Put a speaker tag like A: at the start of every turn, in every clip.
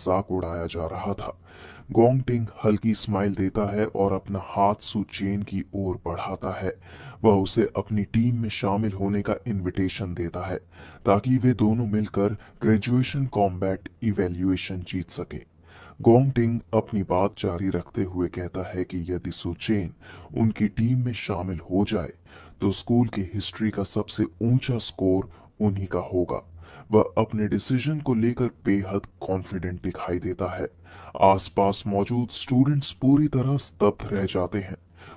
A: मजाक उड़ाया जा रहा था। गोंगटिंग हल्की स्माइल देता है और अपना हाथ सू चेन की ओर बढ़ाता है। वह उसे अपनी टीम में शामिल होने का इनविटेशन देता है ताकि वे दोनों मिलकर ग्रेजुएशन कॉम्बैट इवैल्यूएशन जीत सके। गोंगटिंग अपनी बात जारी रखते हुए कहता है कि यदि सुचेन उनकी टीम में शामिल हो जाए तो स्कूल के हिस्ट्री का सबसे ऊंचा स्कोर उन्हीं का होगा। वह अपने डिसीजन को लेकर बेहद कॉन्फिडेंट दिखाई देता है। आसपास मौजूद स्टूडेंट्स पूरी तरह स्तब्ध रह जाते हैं।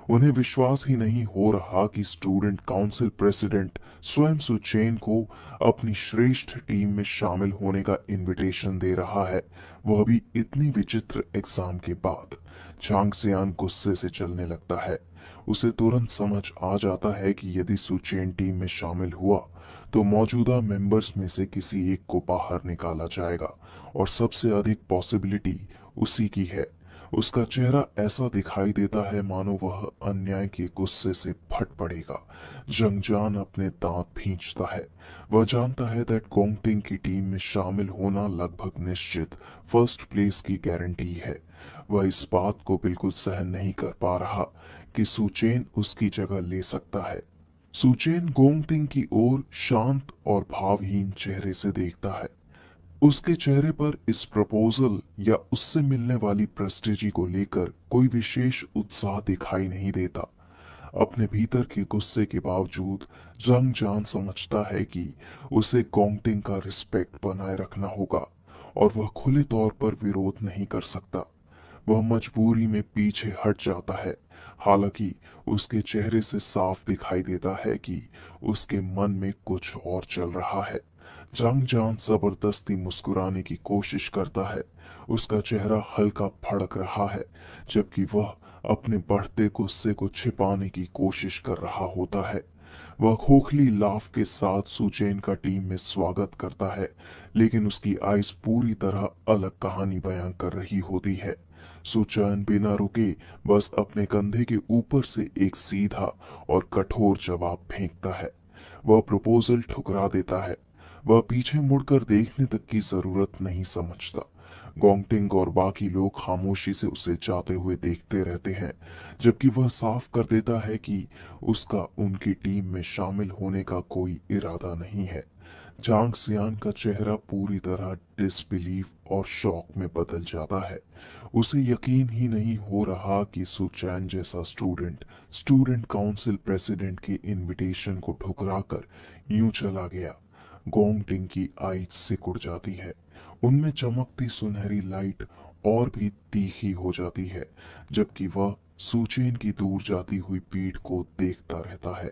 A: उन्हें विश्वास ही नहीं हो रहा कि स्टूडेंट काउंसिल प्रेसिडेंट स्वयं सुचेन को अपनी श्रेष्ठ टीम में शामिल होने का इनविटेशन दे रहा है, वह भी इतनी विचित्र एग्जाम के बाद। झांग सियान गुस्से से चलने लगता है। उसे तुरंत समझ आ जाता है कि यदि सुचेन टीम में शामिल हुआ तो मौजूदा मेंबर्स में से किसी एक को बाहर निकाला जाएगा और सबसे अधिक पॉसिबिलिटी उसी की है। उसका चेहरा ऐसा दिखाई देता है मानो वह अन्याय के गुस्से से फट पड़ेगा। जंगजान अपने दांत भींचता है। वह जानता है दैट गोंगटिंग की टीम में शामिल होना लगभग निश्चित फर्स्ट प्लेस की गारंटी है। वह इस बात को बिल्कुल सहन नहीं कर पा रहा कि सुचेन उसकी जगह ले सकता है। सुचेन गोंगटिंग की ओर शांत और भावहीन चेहरे से देखता है। उसके चेहरे पर इस प्रपोजल या उससे मिलने वाली प्रेस्टिजी को लेकर कोई विशेष उत्साह दिखाई नहीं देता। अपने भीतर के गुस्से के बावजूद जंग जान समझता है कि उसे गोंगटिंग का रिस्पेक्ट बनाए रखना होगा और वह खुले तौर पर विरोध नहीं कर सकता। वह मजबूरी में पीछे हट जाता है। हालांकि उसके चेहरे से साफ दिखाई देता है कि उसके मन में कुछ और चल रहा है। जंग जान जबरदस्ती मुस्कुराने की कोशिश करता है। उसका चेहरा हल्का फड़क रहा है जबकि वह अपने बढ़ते गुस्से को छिपाने की कोशिश कर रहा होता है। वह खोखली लाफ के साथ सुचेन का टीम में स्वागत करता है, लेकिन उसकी आइज पूरी तरह अलग कहानी बयां कर रही होती है। सुचैन बिना रुके बस अपने कंधे के ऊपर से एक सीधा और कठोर जवाब फेंकता है। वह प्रपोजल ठुकरा देता है। वह पीछे मुड़कर देखने तक की जरूरत नहीं समझता। गोंगटिंग और बाकी लोग खामोशी से उसे जाते हुए देखते रहते हैं, जबकि वह साफ कर देता है कि उसका उनकी टीम में शामिल होने का कोई इरादा नहीं है। जांग सियान का चेहरा पूरी तरह डिसबिलीफ और शॉक में बदल जाता है। उसे यकीन ही नहीं हो रहा कि सुचैन जैसा स्टूडेंट स्टूडेंट काउंसिल प्रेसिडेंट के इनविटेशन को ठुकराकर यूं चला गया। गोंगटिंग की आईज सिकुड़ जाती है। उनमें चमकती सुनहरी लाइट और भी तीखी हो जाती है, जबकि वह सुचेन की दूर जाती हुई पीठ को देखता रहता है।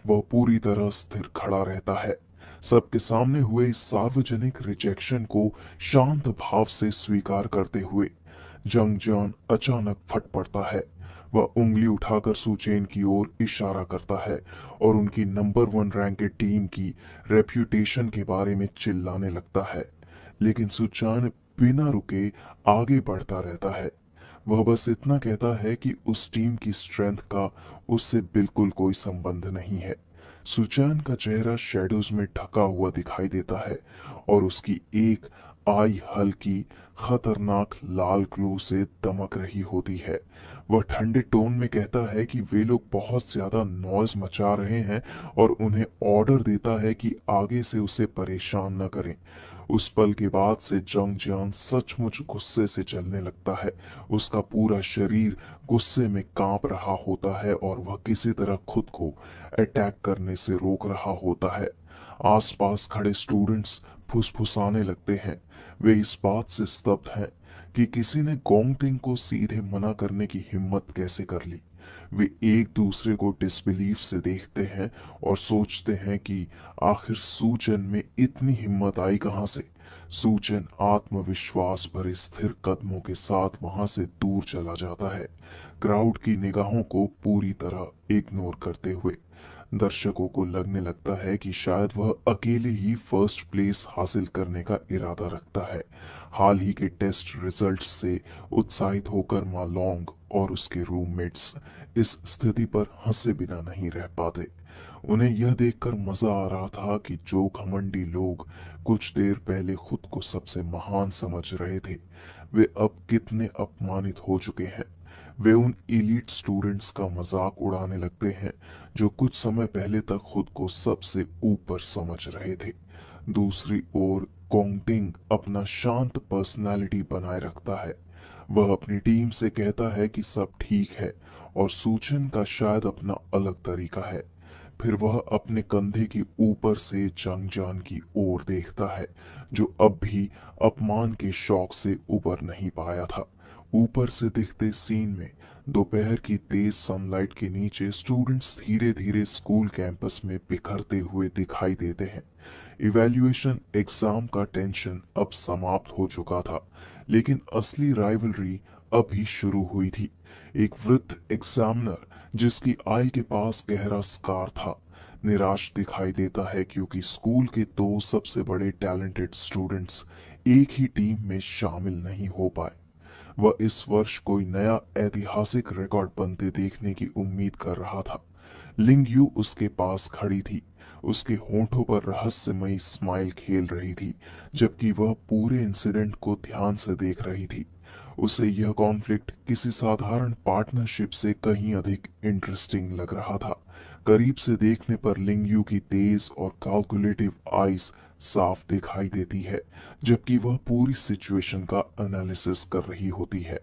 A: वह पूरी तरह स्थिर खड़ा रहता है, सबके सामने हुए इस सार्वजनिक रिजेक्शन को शांत भाव से स्वीकार करते हुए। जंगजान अचानक फट पड़ता है। वह उंगली उठाकर सुचेन की ओर इशारा करता है और उनकी नंबर 1 रैंकेड टीम की रेप्यूटेशन के बारे में चिल्लाने लगता है, लेकिन सुचैन बिना रुके आगे बढ़ता रहता है। वह बस इतना कहता है कि उस टीम की स्ट्रेंथ का उससे बिल्कुल कोई संबंध नहीं है। सुचैन का चेहरा शैडोज में ढका हुआ दिखाई देता है और उसकी एक आई हल्की खतरनाक लाल ग्लो से दमक रही होती है। वह ठंडे टोन में कहता है कि वे लोग बहुत ज्यादा नॉइज मचा रहे हैं और उन्हें ऑर्डर देता है कि आगे से उसे परेशान न करें। उस पल के बाद से जंग जियान सचमुच गुस्से से चलने लगता है। उसका पूरा शरीर गुस्से में कांप रहा होता है और वह किसी तरह खुद को अटैक करने से रोक रहा होता है। आसपास खड़े स्टूडेंट्स फुसफुसाने लगते हैं। वे इस बात से स्तब्ध हैं कि किसी ने गोंगटिंग को सीधे मना करने की हिम्मत कैसे कर ली। वे एक दूसरे को डिसबिलीफ से देखते हैं और सोचते हैं कि आखिर सूचन में इतनी हिम्मत आई कहां से। सूचन आत्मविश्वास भरे स्थिर कदमों के साथ वहां से दूर चला जाता है, क्राउड की निगाहों को पूरी तरह इग्नोर करते हुए। दर्शकों को लगने लगता है कि शायद वह अकेले ही फर्स्ट प्लेस हासिल करने का इरादा रखता है। हाल ही के टेस्ट रिजल्ट्स से उत्साहित होकर मालोंग और उसके रूममेट्स इस स्थिति पर हंसे बिना नहीं रह पाते। उन्हें यह देखकर मजा आ रहा था कि जो घमंडी लोग कुछ देर पहले खुद को सबसे महान समझ रहे थे, वे अब कितने अपमानित हो चुके हैं। वे उन एलीट स्टूडेंट्स का मजाक उड़ाने लगते हैं जो कुछ समय पहले तक खुद को सबसे ऊपर समझ रहे थे। दूसरी ओर गोंगटिंग अपना शांत पर्सनालिटी बनाए रखता है। वह अपनी टीम से कहता है कि सब ठीक है और सूचन का शायद अपना अलग तरीका है। फिर वह अपने कंधे के ऊपर से जंगजान की ओर देखता है जो अब भी अपमान के शौक से उबर नहीं पाया था। ऊपर से दिखते सीन में दोपहर की तेज सनलाइट के नीचे स्टूडेंट्स धीरे धीरे स्कूल कैंपस में बिखरते हुए दिखाई देते हैं। इवैल्यूएशन एग्जाम का टेंशन अब समाप्त हो चुका था, लेकिन असली राइवलरी अभी शुरू हुई थी। एक वृद्ध एग्जामिनर जिसकी आई के पास गहरा स्कार था, निराश दिखाई देता है क्योंकि स्कूल के दो सबसे बड़े टैलेंटेड स्टूडेंट्स एक ही टीम में शामिल नहीं हो पाए। वह इस वर्ष कोई नया ऐतिहासिक रिकॉर्ड बनते देखने की उम्मीद कर रहा था। लिंग यू उसके पास खड़ी थी। उसके होठों पर रहस्यमयी स्माइल खेल रही थी, जबकि वह पूरे इंसिडेंट को ध्यान से देख रही थी। उसे यह कॉन्फ्लिक्ट किसी साधारण पार्टनरशिप से कहीं अधिक इंटरेस्टिंग लग रहा था। करीब से देखने पर लिंग यू की तेज और कैलकुलेटिव आईज साफ दिखाई देती है, जबकि वह पूरी सिचुएशन का एनालिसिस कर रही होती है।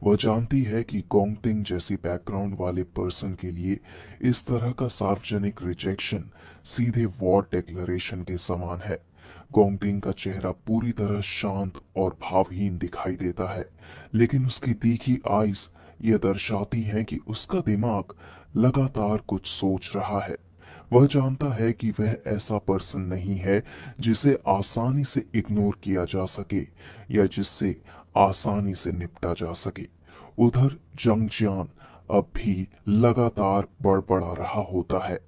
A: वह जानती है कि गोंगटिंग जैसी बैकग्राउंड वाले पर्सन के लिए इस तरह का सार्वजनिक रिजेक्शन सीधे वॉर डिक्लेरेशन के समान है। गोंगटिंग का चेहरा पूरी तरह शांत और भावहीन दिखाई देता है, लेकिन उसकी तीखी आईज यह दर्शाती हैं कि उसका दिमाग लगातार कुछ सोच रहा है। वह जानता है कि वह ऐसा पर्सन नहीं है जिसे आसानी से इग्नोर किया जा सके या जिससे आसानी से निपटा जा सके। उधर जंगजियान अब भी लगातार बड़बड़ा रहा होता है।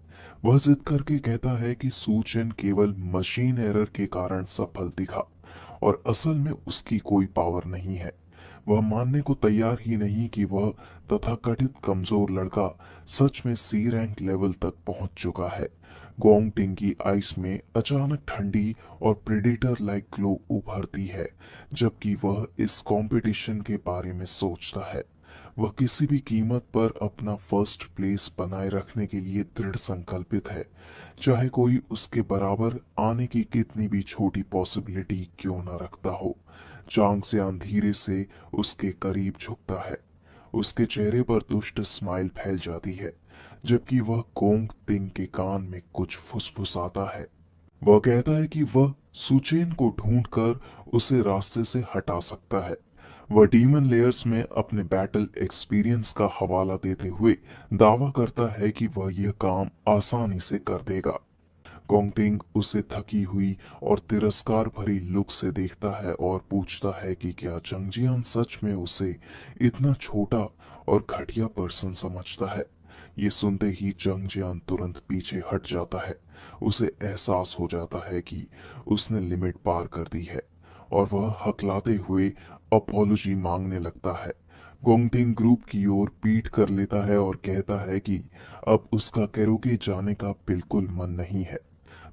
A: वह जिद करके कहता है कि सूचन केवल मशीन एरर के कारण सफल दिखा और असल में उसकी कोई पावर नहीं है। वह मानने को तैयार ही नहीं कि वह तथाकथित कमजोर लड़का सच में सी रैंक लेवल तक पहुंच चुका है। गोंगटिंग की आइस में अचानक ठंडी और प्रेडेटर लाइक ग्लो उभरती है, जबकि वह इस कंपटीशन के बारे में सोचता है। वह किसी भी कीमत पर अपना फर्स्ट प्लेस बनाए रखने के लिए दृढ़ संकल्पित है, चाहे कोई उसके बराबर आने की कितनी भी छोटी पॉसिबिलिटी क्यों न रखता हो। चांगसियान धीरे से उसके करीब झुकता है। उसके चेहरे पर दुष्ट स्माइल फैल जाती है, जबकि वह गोंगटिंग के कान में कुछ फुसफुसाता है। वह कहता है कि वह सुचेन को ढूंढकर उसे रास्ते से हटा सकता है। वह डीमन लेयर्स में अपने बैटल एक्सपीरियंस का हवाला देते हुए दावा करता है कि वह यह काम आसानी से कर देगा। गोंगटिंग उसे थकी हुई और तिरस्कार भरी लुक से देखता है और पूछता है कि क्या जंगजियान सच में उसे इतना छोटा और घटिया पर्सन समझता है। ये सुनते ही जंगजियान तुरंत पीछे हट जाता है। उसे एहसास हो जाता है कि उसने लिमिट पार कर दी है और वह हकलाते हुए अपॉलॉजी मांगने लगता है। गोंगटिंग ग्रुप की ओर पीठ कर लेता है और कहता है कि अब उसका कैरोके जाने का बिल्कुल मन नहीं है।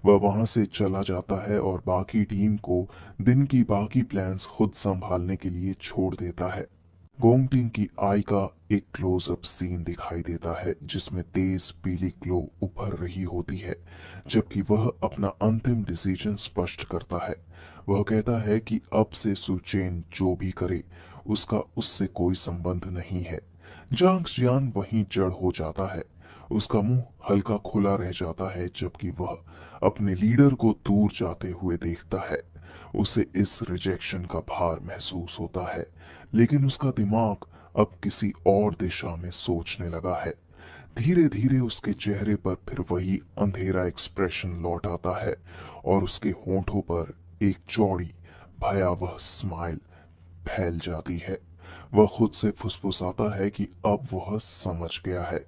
A: वह वहां से चला जाता है और बाकी टीम को दिन की बाकी प्लान्स खुद संभालने के लिए छोड़ देता है। गोंगटिंग की आई का एक क्लोजअप सीन दिखाई देता है जिसमें तेज पीली ग्लो उभर रही होती है, जबकि वह अपना अंतिम डिसीजन स्पष्ट करता है। वह कहता है कि अब से सुचेन जो भी करे उसका उससे कोई संबंध नहीं है। जांगजियान वहीं जड़ हो जाता है। उसका मुंह हल्का खुला रह जाता है, जबकि वह अपने लीडर को दूर जाते हुए देखता है। उसे इस रिजेक्शन का भार महसूस होता है, लेकिन उसका दिमाग अब किसी और दिशा में सोचने लगा है। धीरे धीरे उसके चेहरे पर फिर वही अंधेरा एक्सप्रेशन लौट आता है और उसके होठों पर एक चौड़ी भयावह स्माइल फैल जाती है। वह खुद से फुसफुसाता है कि अब वह समझ गया है।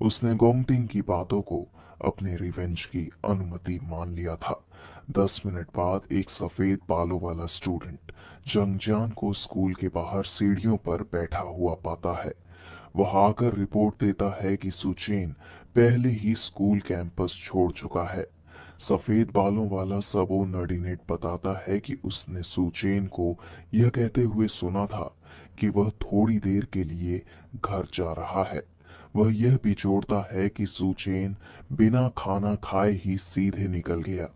A: उसने गोंगटिंग की बातों को अपने रिवेंज की अनुमति मान लिया था। 10 मिनट बाद एक सफेद बालों वाला स्टूडेंट जंगजान को स्कूल के बाहर सीढ़ियों पर बैठा हुआ पाता है। वह आकर रिपोर्ट देता है कि सुचेन पहले ही स्कूल कैंपस छोड़ चुका है। सफेद बालों वाला सबो नर्डिनेट बताता है कि उसने सुचेन को यह कहते हुए सुना था कि वह थोड़ी देर के लिए घर जा रहा है। वह यह भी जोड़ता है कि सुचेन बिना खाना खाए ही सीधे निकल गया।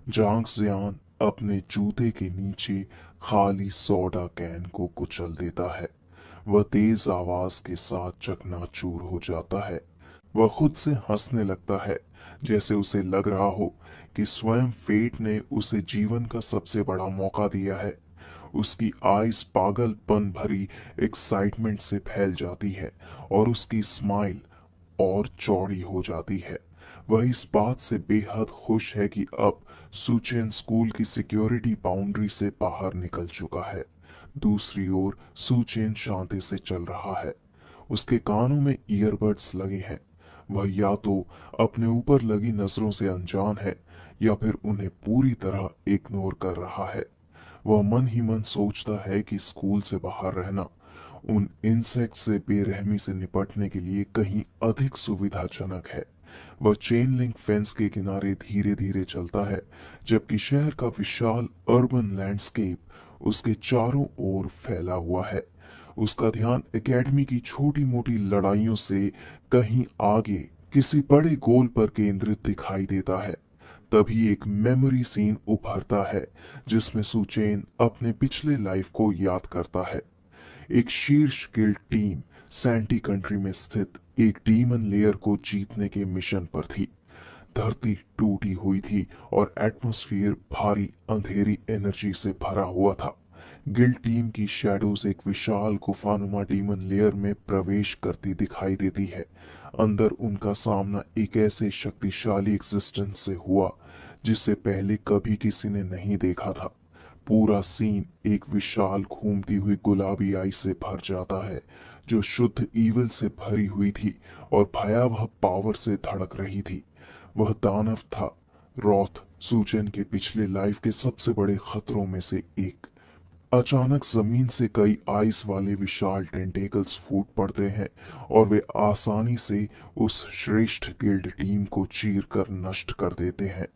A: जांग जियान अपने जूते के नीचे खाली सोडा कैन को कुचल देता है। वह तेज आवाज के साथ चकनाचूर हो जाता है। वह खुद से हंसने लगता है, जैसे उसे लग रहा हो कि स्वयं फेट ने उसे जीवन का सबसे बड़ा मौका दिया है। उसकी आइज पागलपन भरी एक्साइटमेंट से फैल जाती है और उसकी स्माइल और चौड़ी हो जाती है। वह इस बात से बेहद खुश है कि अब सुचेन स्कूल की सिक्योरिटी बाउंड्री से बाहर निकल चुका है। दूसरी ओर सुचेन शांति से चल रहा है। उसके कानों में ईयरबड्स लगे हैं। वह या तो अपने ऊपर लगी नजरों से अनजान है या फिर उन्हें पूरी तरह इग्नोर कर रहा है। वह मन ही मन सोचता है कि स्कूल से बाहर रहना उन इंसेक्ट से बेरहमी से निपटने के लिए कहीं अधिक सुविधाजनक है। वह चेन लिंक फेंस के किनारे धीरे धीरे चलता है, जबकि शहर का विशाल अर्बन लैंडस्केप उसके चारों ओर फैला हुआ है। उसका ध्यान एकेडमी की छोटी मोटी लड़ाइयों से कहीं आगे किसी बड़े गोल पर केंद्रित दिखाई देता है। तभी एक मेमोरी सीन उभरता है जिसमें सुचेन अपने पिछले लाइफ को याद करता है। एक शीर्ष गिल्ड टीम सैंटी कंट्री में स्थित एक डीमन लेयर को जीतने के मिशन पर थी। धरती टूटी हुई थी और एटमॉस्फेयर भारी अंधेरी एनर्जी से भरा हुआ था। गिल्ड टीम की शैडोज एक विशाल गुफानुमा डीमन लेयर में प्रवेश करती दिखाई देती है। अंदर उनका सामना एक ऐसे शक्तिशाली एग्जिस्टेंस से हुआ जिसे पहले कभी किसी ने नहीं देखा था। पूरा सीन एक विशाल घूमती हुई गुलाबी आई से भर जाता है जो शुद्ध ईविल से भरी हुई थी और भयावह पावर से धड़क रही थी। वह दानव था, रॉथ, सुचेन के पिछले लाइफ के सबसे बड़े खतरों में से एक। अचानक जमीन से कई आइस वाले विशाल टेंटेकल्स फूट पड़ते हैं और वे आसानी से उस श्रेष्ठ गिल्ड टीम को चीर कर नष्ट कर देते हैं।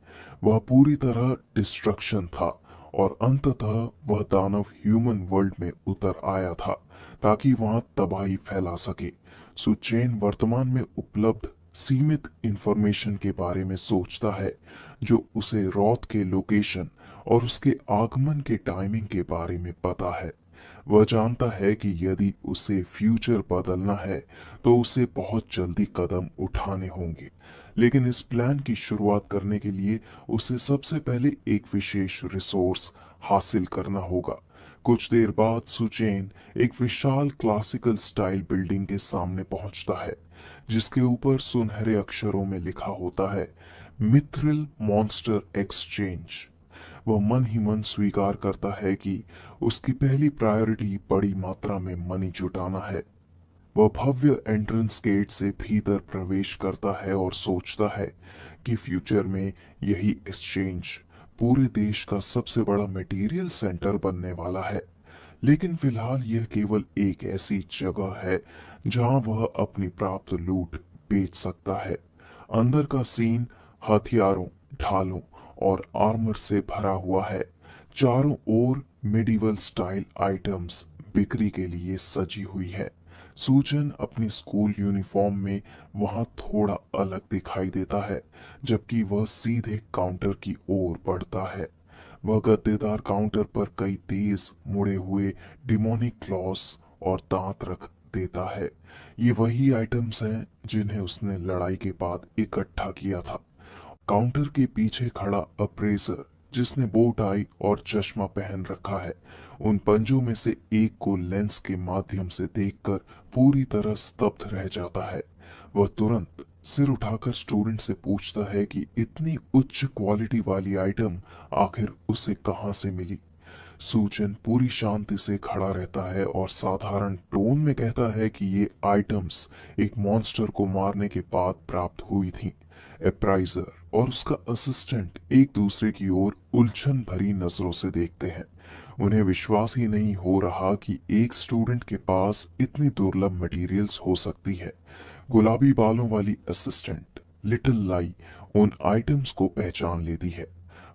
A: वह पूरी तरह डिस्ट्रक्शन था और अंततः वह दानव ह्यूमन वर्ल्ड में उतर आया था ताकि वहां तबाही फैला सके। सुचेन वर्तमान में उपलब्ध सीमित इंफॉर्मेशन के बारे में सोचता है, जो उसे रॉथ के लोकेशन और उसके आगमन के टाइमिंग के बारे में पता है। वह जानता है कि यदि उसे फ्यूचर बदलना है तो उसे बहुत जल्दी कदम उठाने होंगे, लेकिन इस प्लान की शुरुआत करने के लिए उसे सबसे पहले एक विशेष रिसोर्स हासिल करना होगा। कुछ देर बाद सुचेन एक विशाल क्लासिकल स्टाइल बिल्डिंग के सामने पहुंचता है, जिसके ऊपर सुनहरे अक्षरों में लिखा होता है, मिथ्रिल मॉन्स्टर एक्सचेंज। वह मन ही मन स्वीकार करता है कि उसकी पहली प्रायोरिटी बड़ी मात्रा में मनी जुटाना है। वह भव्य एंट्रेंस गेट से भीतर प्रवेश करता है और सोचता है कि फ्यूचर में यही एक्सचेंज पूरे देश का सबसे बड़ा मटेरियल सेंटर बनने वाला है। लेकिन फिलहाल यह केवल एक ऐसी जगह है जहां वह अपनी प्राप्त लूट बेच सकता है। अंदर का सीन हथियारों, ढालों और आर्मर से भरा हुआ है। चारों ओर मिडिवल स्टाइल आइटम्स बिक्री के लिए सजी हुई है। सुचेन अपनी स्कूल यूनिफॉर्म में वहां थोड़ा अलग दिखाई देता है, जबकि वह सीधे काउंटर की ओर बढ़ता है। वह गद्देदार काउंटर पर कई तेज मुड़े हुए डिमोनिक क्लॉस और दांत रख देता है। ये वही आइटम्स हैं जिन्हें उसने लड़ाई के बाद इकट्ठा किया था। काउंटर के पीछे खड़ा अप्रेजर, जिसने बो टाई और चश्मा पहन रखा है, उन पंजों में से एक को लेंस के माध्यम से देखकर पूरी तरह स्तब्ध रह जाता है। वह तुरंत सिर उठाकर स्टूडेंट से पूछता है कि इतनी उच्च क्वालिटी वाली आइटम आखिर उसे कहां से मिली। सुचेन पूरी शांति से खड़ा रहता है और साधारण टोन में कहता है कि ये आइटम्स एक मॉन्स्टर को मारने के बाद प्राप्त हुई थी। एप्राइजर और उसका असिस्टेंट एक दूसरे की ओर उलझन भरी नजरों से देखते हैं। उन्हें विश्वास ही नहीं हो रहा कि एक स्टूडेंट के पास इतनी दुर्लभ मटेरियल्स हो सकती है। गुलाबी बालों वाली असिस्टेंट लिटिल लाई उन आइटम्स को पहचान लेती है।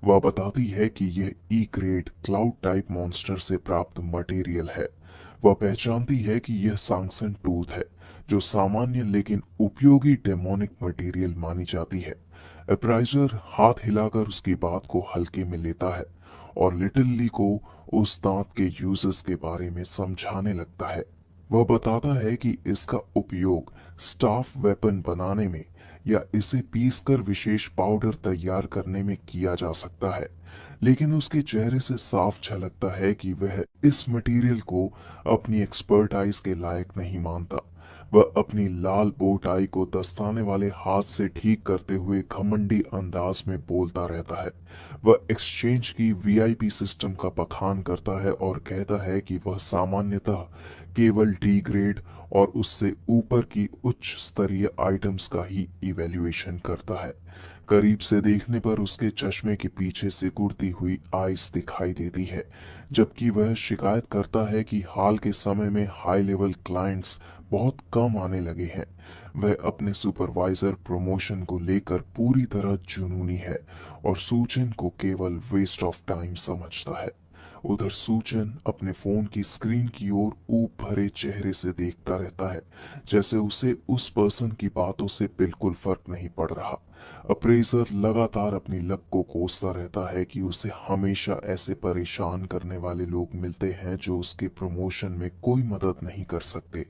A: वह बताती है कि यह ई ग्रेड क्लाउड टाइप मॉन्स्टर से प्राप्त मटेरियल है। वह पहचानती है कि यह सांगसन टूथ है, जो सामान्य लेकिन उपयोगी डेमोनिक मटेरियल मानी जाती है। अप्राइजर हाथ हिलाकर उसकी बात को हल्के में लेता है और लिटिल ली को उस दांत के यूजेस के बारे में समझाने लगता है। वह बताता है कि इसका उपयोग स्टाफ वेपन बनाने में या इसे पीसकर विशेष पाउडर तैयार करने में किया जा सकता है, लेकिन उसके चेहरे से साफ झलकता है कि वह इस मटेरियल को अपनी एक्सपर्टाइज के लायक नहीं मानता। वह अपनी लाल बो टाई को दस्ताने वाले हाथ से ठीक करते हुए घमंडी अंदाज में बोलता रहता है। वह एक्सचेंज की वीआईपी सिस्टम का बखान करता है और कहता है कि वह सामान्यतः केवल डी ग्रेड और उससे ऊपर की उच्च स्तरीय आइटम्स का ही इवैल्यूएशन करता है। करीब से देखने पर उसके चश्मे के पीछे सिकुड़ती हुई आइस दिखाई देती है, जबकि वह शिकायत करता है कि हाल के समय में हाई लेवल क्लाइंट्स बहुत कम आने लगे हैं। वह अपने सुपरवाइजर प्रमोशन को लेकर पूरी तरह जुनूनी है और सूचन को केवल वेस्ट ऑफ टाइम समझता है। उधर सूचन अपने फोन की स्क्रीन की ओर ऊप भरे चेहरे से देखता रहता है, जैसे उसे उस पर्सन की बातों से बिल्कुल फर्क नहीं पड़ रहा। अप्रेजर लगातार अपनी लक को कोसता रहता है कि उसे हमेशा ऐसे परेशान करने वाले लोग मिलते हैं जो उसके प्रमोशन में कोई मदद नहीं कर सकते।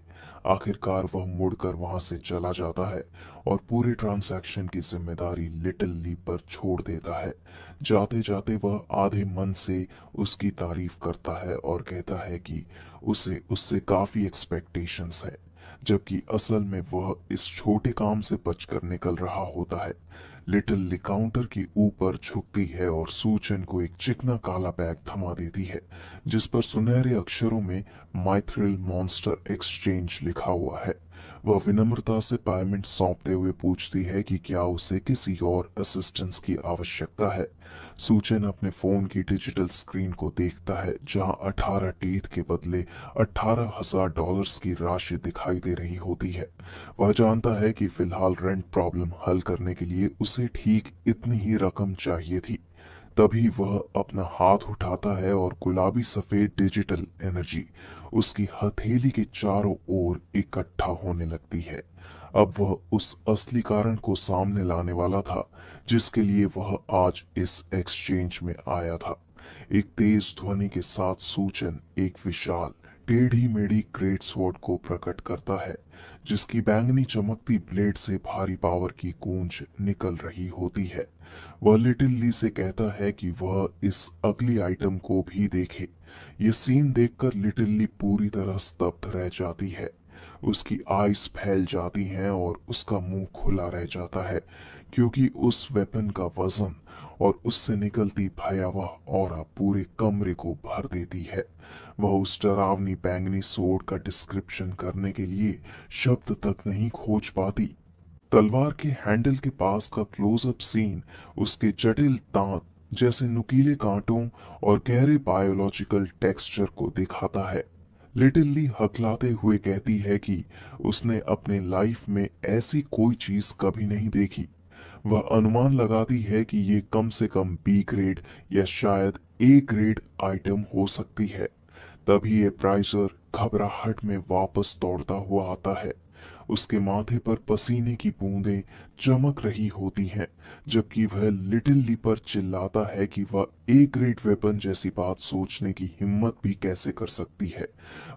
A: आखिरकार वह मुड़कर वहां से चला जाता है और पूरे ट्रांजैक्शन की जिम्मेदारी लिटिल ली पर छोड़ देता है। जाते जाते वह आधे मन से उसकी तारीफ करता है और कहता है कि उसे उससे काफी एक्सपेक्टेशंस है, जबकि असल में वह इस छोटे काम से बचकर निकल रहा होता है। लिटिल ली काउंटर के ऊपर झुकती है और सूचन को एक चिकना काला बैग थमा देती है, जिस पर सुनहरे अक्षरों में माइथ्रिल मॉन्स्टर एक्सचेंज लिखा हुआ है। वह विनम्रता से पेमेंट सौंपते हुए पूछती है कि क्या उसे किसी और असिस्टेंस की आवश्यकता है। सूचन अपने फोन की डिजिटल स्क्रीन को देखता है, जहां 18 टीथ के बदले $18,000 की राशि दिखाई दे रही होती है। वह जानता है कि फिलहाल रेंट प्रॉब्लम हल करने के लिए उसे ठीक इतनी ही रकम चाहिए थी। तभी वह अपना हाथ उठाता है और गुलाबी सफेद डिजिटल एनर्जी उसकी हथेली के चारों ओर इकट्ठा होने लगती है। अब वह उस असली कारण को सामने लाने वाला था, जिसके लिए वह आज इस एक्सचेंज में आया था। एक तेज ध्वनि के साथ सूचन एक विशाल टेढ़ी मेढ़ी ग्रेट स्वॉर्ड को प्रकट करता है, जिसकी बैंगनी चमकती ब्लेड से भारी पावर की गूंज निकल रही होती है। वह लिटिल ली से कहता है कि वह इस अगली आइटम को भी देखे। यह सीन देखकर लिटिल ली पूरी तरह स्तब्ध रह जाती है। उसकी आइज फैल जाती हैं और उसका मुंह खुला रह जाता है, क्योंकि उस वेपन का वजन और उससे निकलती भयावह ऑरा पूरे कमरे को भर देती है। वह उस डरावनी बैंगनी सोड का डिस्क्रिप्शन करने के लिए शब्द तक नहीं खोज पाती। तलवार के हैंडल के पास का क्लोजअप सीन उसके जटिल दांत जैसे नुकीले कांटों और गहरे बायोलॉजिकल टेक्सचर को दिखाता है। लिटिल ली हकलाते हुए कहती है कि उसने अपने लाइफ में ऐसी कोई चीज कभी नहीं देखी। वह अनुमान लगाती है कि ये कम से कम बी ग्रेड या शायद ए ग्रेड आइटम हो सकती है। तभी ये प्राइजर घबराहट में वापस दौड़ता हुआ आता है। उसके माथे पर पसीने की बूंदें चमक रही होती हैं, जबकि वह लिटिल ली पर चिल्लाता है कि वह ए ग्रेड वेपन जैसी बात सोचने की हिम्मत भी कैसे कर सकती है।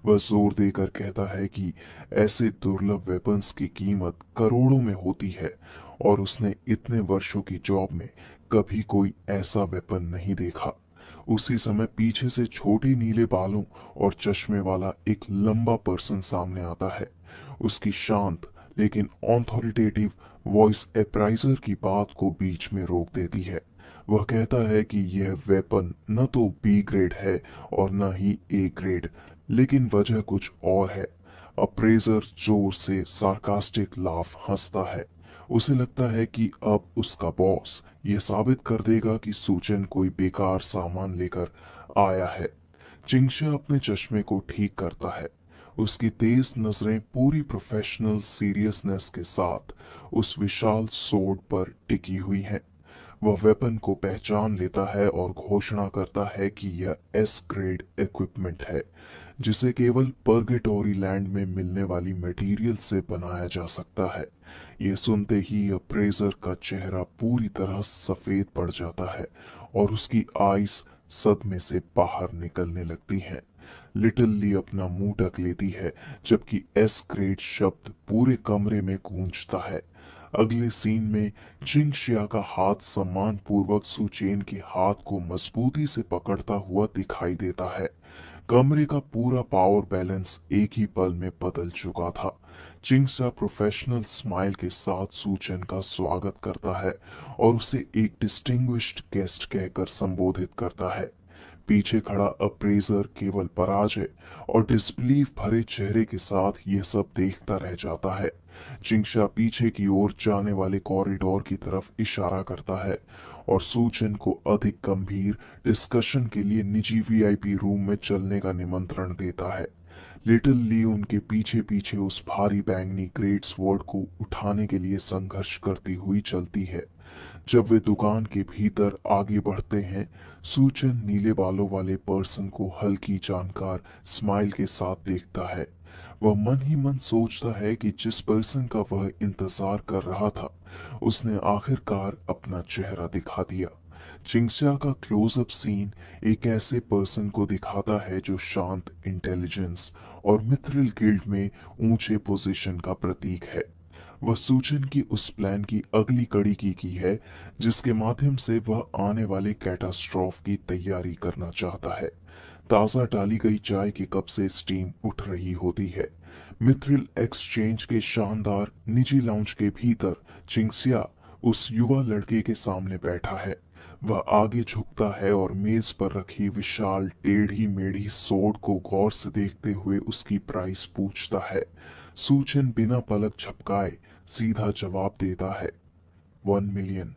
A: वह जोर देकर कहता है कि ऐसे दुर्लभ वेपन्स की कीमत करोड़ों में होती है और उसने इतने वर्षों की जॉब में कभी कोई ऐसा वेपन नहीं देखा। उसी समय पीछे से छोटे नीले बालों और चश्मे वाला एक लंबा पर्सन सामने आता है। उसकी शांत लेकिन ऑथोरिटेटिव वॉइस अप्राइजर की बात को बीच में रोक देती है। वह कहता है कि यह वेपन न तो बी ग्रेड है और न ही ए ग्रेड, लेकिन वजह कुछ और है। अप्रेजर जोर से सार्कास्टिक लाफ हंसता है। उसे लगता है कि अब उसका बॉस यह साबित कर देगा कि सूचन कोई बेकार सामान लेकर आया है। चिंगशा अपने चश्मे को ठीक करता है। उसकी तेज नजरें पूरी प्रोफेशनल सीरियसनेस के साथ उस विशाल सोर्ड पर टिकी हुई हैं। वह वेपन को पहचान लेता है और घोषणा करता है कि यह एस ग्रेड इक्विपमेंट है, जिसे केवल पर्गेटोरी लैंड में मिलने वाली मटेरियल से बनाया जा सकता है। यह सुनते ही अप्रेजर का चेहरा पूरी तरह सफेद पड़ जाता है और उसकी आईज सदमे से बाहर निकलने लगती हैं। लिटिल ली अपना मुंह ढक लेती है, जबकि एस ग्रेड शब्द पूरे कमरे में गूंजता है। अगले सीन में चिंगशिया का हाथ सम्मान पूर्वक सुचेन के हाथ को मजबूती से पकड़ता हुआ दिखाई देता है। कमरे का पूरा पावर बैलेंस एक ही पल में बदल चुका था। चिंगसा प्रोफेशनल स्माइल के साथ सूचन का स्वागत करता है और उसे एक डिस्टिंग्विश्ड गेस्ट कहकर संबोधित करता है। पीछे खड़ा अप्रेजर केवल पराजय और डिसबिलीफ भरे चेहरे के साथ यह सब देखता रह जाता है। चिंगशा पीछे की ओर जाने वाले कॉरिडोर की तरफ इशारा करता है और सूचन को अधिक गंभीर डिस्कशन के लिए निजी वीआईपी रूम में चलने का निमंत्रण देता है। लिटिल ली उनके पीछे पीछे उस भारी बैंगनी ग्रेट स्वॉर्ड को उठाने के लिए संघर्ष करती हुई चलती है। जब वे दुकान के भीतर आगे बढ़ते हैं, सूचन नीले बालों वाले पर्सन को हल्की जानकार स्माइल के साथ देखता है। वह मन ही मन सोचता है कि जिस पर्सन का वह इंतजार कर रहा था, उसने आखिरकार अपना चेहरा दिखा दिया। चिंगशा का क्लोजअप सीन एक ऐसे पर्सन को दिखाता है जो शांत, इंटेलिजेंस और मिथ्रिल गिल्ड में ऊंचे पोजीशन का प्रतीक है। वह सूचन की उस प्लान की अगली कड़ी की है, जिसके माध्यम से वह आने वाले कैटास्ट्रॉफ की तैयारी करना चाहता है। ताज़ा डाली गई चाय के कप से स्टीम उठ रही होती है। मिथ्रिल एक्सचेंज के शानदार निजी लाउंज के भीतर चिंगसिया उस युवा लड़के के सामने बैठा है। वह आगे झुकता है और मेज पर रखी विशाल टेढ़ी मेढ़ी सोड को गौर से देखते हुए उसकी प्राइस पूछता है। सूचन बिना पलक झपकाए सीधा जवाब देता है, 1 मिलियन।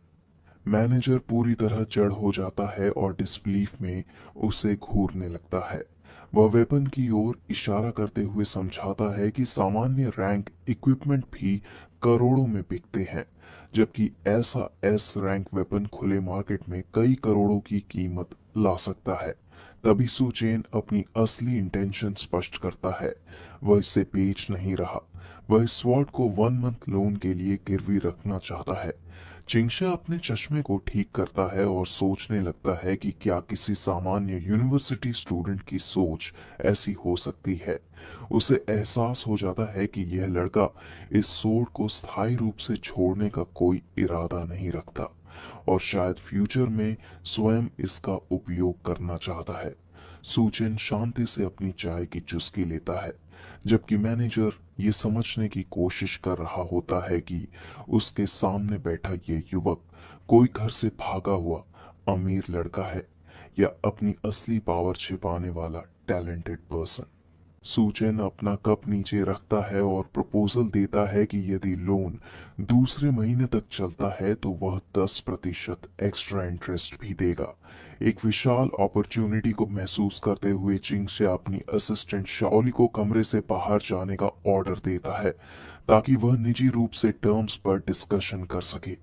A: मैनेजर पूरी तरह जड़ हो जाता है और डिसबिलीफ में उसे घूरने लगता है। वह वेपन की ओर इशारा करते हुए समझाता है कि सामान्य रैंक इक्विपमेंट भी करोड़ों में बिकते हैं, जबकि ऐसा एस रैंक वेपन खुले मार्केट में कई करोड़ों की कीमत ला सकता है। तभी सुचेन अपनी असली इंटेंशन स्पष्ट करता है। वह इसे बेच नहीं रहा, वह इस स्वॉर्ड को 1 मंथ लोन के लिए गिरवी रखना चाहता है। चिंगशा अपने चश्मे को ठीक करता है और सोचने लगता है कि क्या किसी सामान्य यूनिवर्सिटी स्टूडेंट की सोच ऐसी हो सकती है। उसे एहसास हो जाता है कि यह लड़का इस सोर्ड को स्थायी रूप से छोड़ने का कोई इरादा नहीं रखता और शायद फ्यूचर में स्वयं इसका उपयोग करना चाहता है। सूचन शांति से अपनी चाय की चुस्की लेता है, जबकि मैनेजर ये समझने की कोशिश कर रहा होता है कि उसके सामने बैठा ये युवक कोई घर से भागा हुआ अमीर लड़का है या अपनी असली पावर छिपाने वाला टैलेंटेड पर्सन। सूचन अपना कप नीचे रखता है और प्रपोजल देता है कि यदि लोन दूसरे महीने तक चलता है तो वह 10% एक्स्ट्रा इंटरेस्ट भी देगा। एक विशाल अपॉर्चुनिटी को महसूस करते हुए चिंगशे अपनी असिस्टेंट शाओली को कमरे से बाहर जाने का ऑर्डर देता है, ताकि वह निजी रूप से टर्म्स पर डिस्कशन कर सके।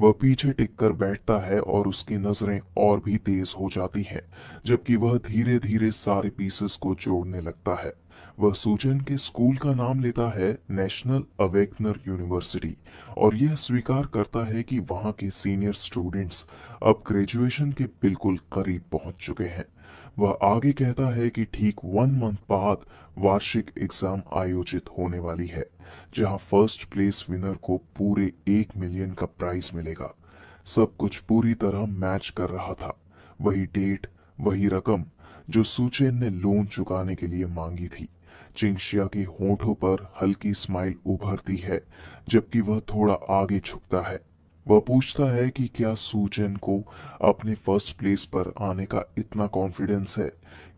A: वह पीछे टिककर बैठता है और उसकी नजरें और भी तेज हो जाती हैं, जबकि वह धीरे धीरे सारे पीसेस को जोड़ने लगता है। वह सूचन के स्कूल का नाम लेता है नेशनल अवेकनर यूनिवर्सिटी और यह स्वीकार करता है कि वहां के सीनियर स्टूडेंट्स अब ग्रेजुएशन के बिल्कुल करीब पहुंच चुके हैं। वह आगे कहता है कि ठीक 1 मंथ बाद वार्षिक एग्जाम आयोजित होने वाली है, जहां फर्स्ट प्लेस विनर को पूरे 1 मिलियन का प्राइज मिलेगा। सब कुछ पूरी तरह मैच कर रहा था। वही डेट, वही रकम जो सुचेन ने लोन चुकाने के लिए मांगी थी। चिंगशिया के होठों पर हल्की स्माइल उभरती है, जबकि वह थोड़ा आगे झुकता है। वह पूछता है कि क्या सूचेन को अपने फर्स्ट प्लेस पर आने का इतना कॉन्फिडेंस है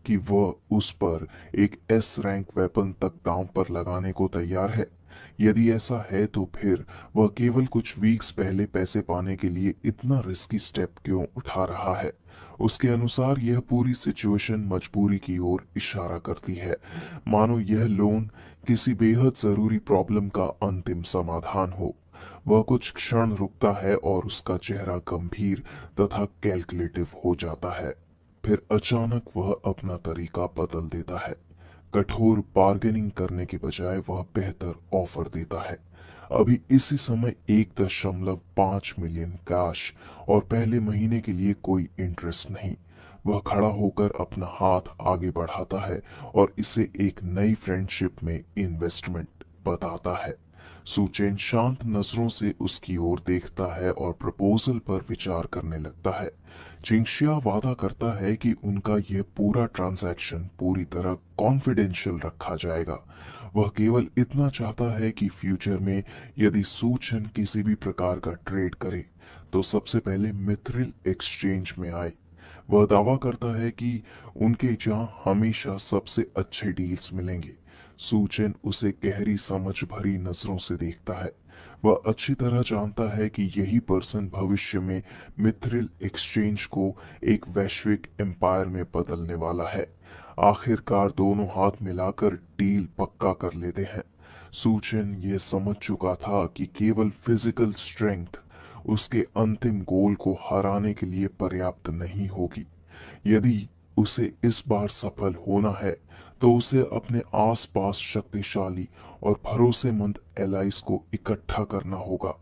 A: कि वह उस पर एक एस रैंक वेपन तक दांव पर लगाने को तैयार है। यदि ऐसा है तो फिर वह केवल कुछ वीक्स पहले पैसे पाने के लिए इतना रिस्की स्टेप क्यों उठा रहा है। उसके अनुसार यह पूरी सिचुएशन मजबूरी की ओर इशारा करती है, मानो यह लोन किसी बेहद जरूरी प्रॉब्लम का अंतिम समाधान हो। वह कुछ क्षण रुकता है और उसका चेहरा गंभीर तथा कैलकुलेटिव हो जाता है। फिर अचानक वह अपना तरीका बदल देता है। कठोर बार्गेनिंग करने के बजाय वह बेहतर ऑफर देता है। अभी इसी समय 1.5 मिलियन कैश और पहले महीने के लिए कोई इंटरेस्ट नहीं। वह खड़ा होकर अपना हाथ आगे बढ़ाता है और इसे एक नई फ्रेंडशिप में इन्वेस्टमेंट बताता है। सुचेन शांत नजरों से उसकी ओर देखता है और प्रपोजल पर विचार करने लगता है। चिंगशिया वादा करता है कि उनका यह पूरा ट्रांजैक्शन पूरी तरह कॉन्फिडेंशियल रखा जाएगा। वह केवल इतना चाहता है कि फ्यूचर में यदि सुचेन किसी भी प्रकार का ट्रेड करे तो सबसे पहले मिथ्रिल एक्सचेंज में आए। वह दावा करता है कि उनके जहां हमेशा सबसे अच्छे डील्स मिलेंगे। सुचेन उसे गहरी समझ भरी नजरों से देखता है। वह अच्छी तरह जानता है कि यही पर्सन भविष्य में मिथ्रिल एक्सचेंज को एक वैश्विक एम्पायर में बदलने वाला है। आखिरकार दोनों हाथ मिलाकर डील पक्का कर लेते हैं। सुचेन ये समझ चुका था कि केवल फिजिकल स्ट्रेंथ उसके अंतिम गोल को हराने के लिए पर्याप्त नहीं होगी। यदि उसे इस बार सफल होना है तो उसे अपने आसपास शक्तिशाली और भरोसेमंद एलाइज को इकट्ठा करना होगा।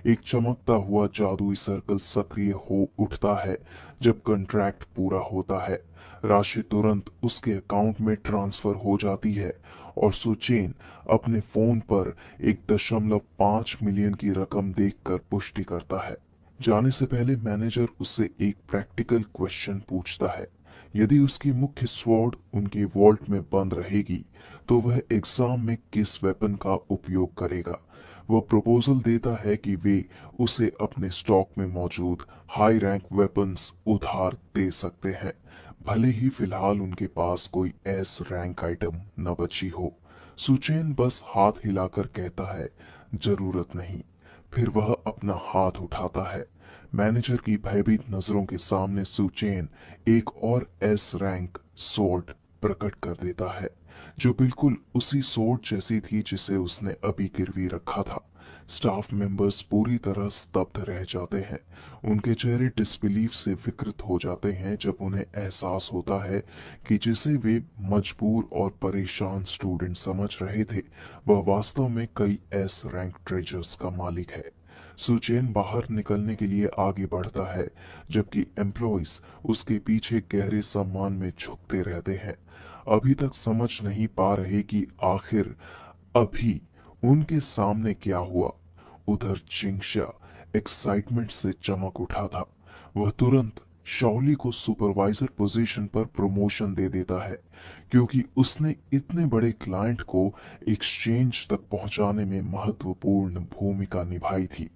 A: एक चमकता हुआ जादुई सर्कल सक्रिय हो उठता है जब कॉन्ट्रैक्ट पूरा होता है। राशि तुरंत उसके अकाउंट में ट्रांसफर हो जाती है और सुचेन अपने फोन पर 1.5 मिलियन की रकम देखकर पुष्टि करता है। जाने से पहले मैनेजर उससे एक प्रैक्टिकल क्वेश्चन पूछता है। यदि उसकी मुख्य स्वॉर्ड उनके वॉल्ट में बंद रहेगी तो वह एग्जाम में किस वेपन का उपयोग करेगा। वह प्रपोजल देता है कि वे उसे अपने स्टॉक में मौजूद हाई रैंक वेपन्स उधार दे सकते हैं, भले ही फिलहाल उनके पास कोई एस रैंक आइटम न बची हो। सुचेन बस हाथ हिलाकर कहता है, जरूरत नहीं। फिर वह अपना हाथ उठाता है। मैनेजर की भयभीत नजरों के सामने सुचेन एक और एस रैंक सोर्ड प्रकट कर देता है, जो बिल्कुल उसी सोर्ड जैसी थी जिसे उसने अभी गिरवी रखा था। स्टाफ मेंबर्स पूरी तरह स्तब्ध रह जाते हैं। उनके चेहरे डिसबिलीफ से विकृत हो जाते हैं जब उन्हें एहसास होता है कि जिसे वे मजबूर और परेशान स्टूडेंट समझ रहे थे वह वास्तव में कई एस रैंक ट्रेजर्स का मालिक है। सुचेन बाहर निकलने के लिए आगे बढ़ता है जबकि एम्प्लॉइज उसके पीछे गहरे सम्मान में झुकते रहते हैं, अभी तक समझ नहीं पा रहे कि आखिर अभी उनके सामने क्या हुआ। उधर चिंगशिया एक्साइटमेंट से चमक उठा था। वह तुरंत शाओली को सुपरवाइजर पोजीशन पर प्रमोशन दे देता है क्योंकि उसने इतने बड़े क्लाइंट को एक्सचेंज तक पहुंचाने में महत्वपूर्ण भूमिका निभाई थी।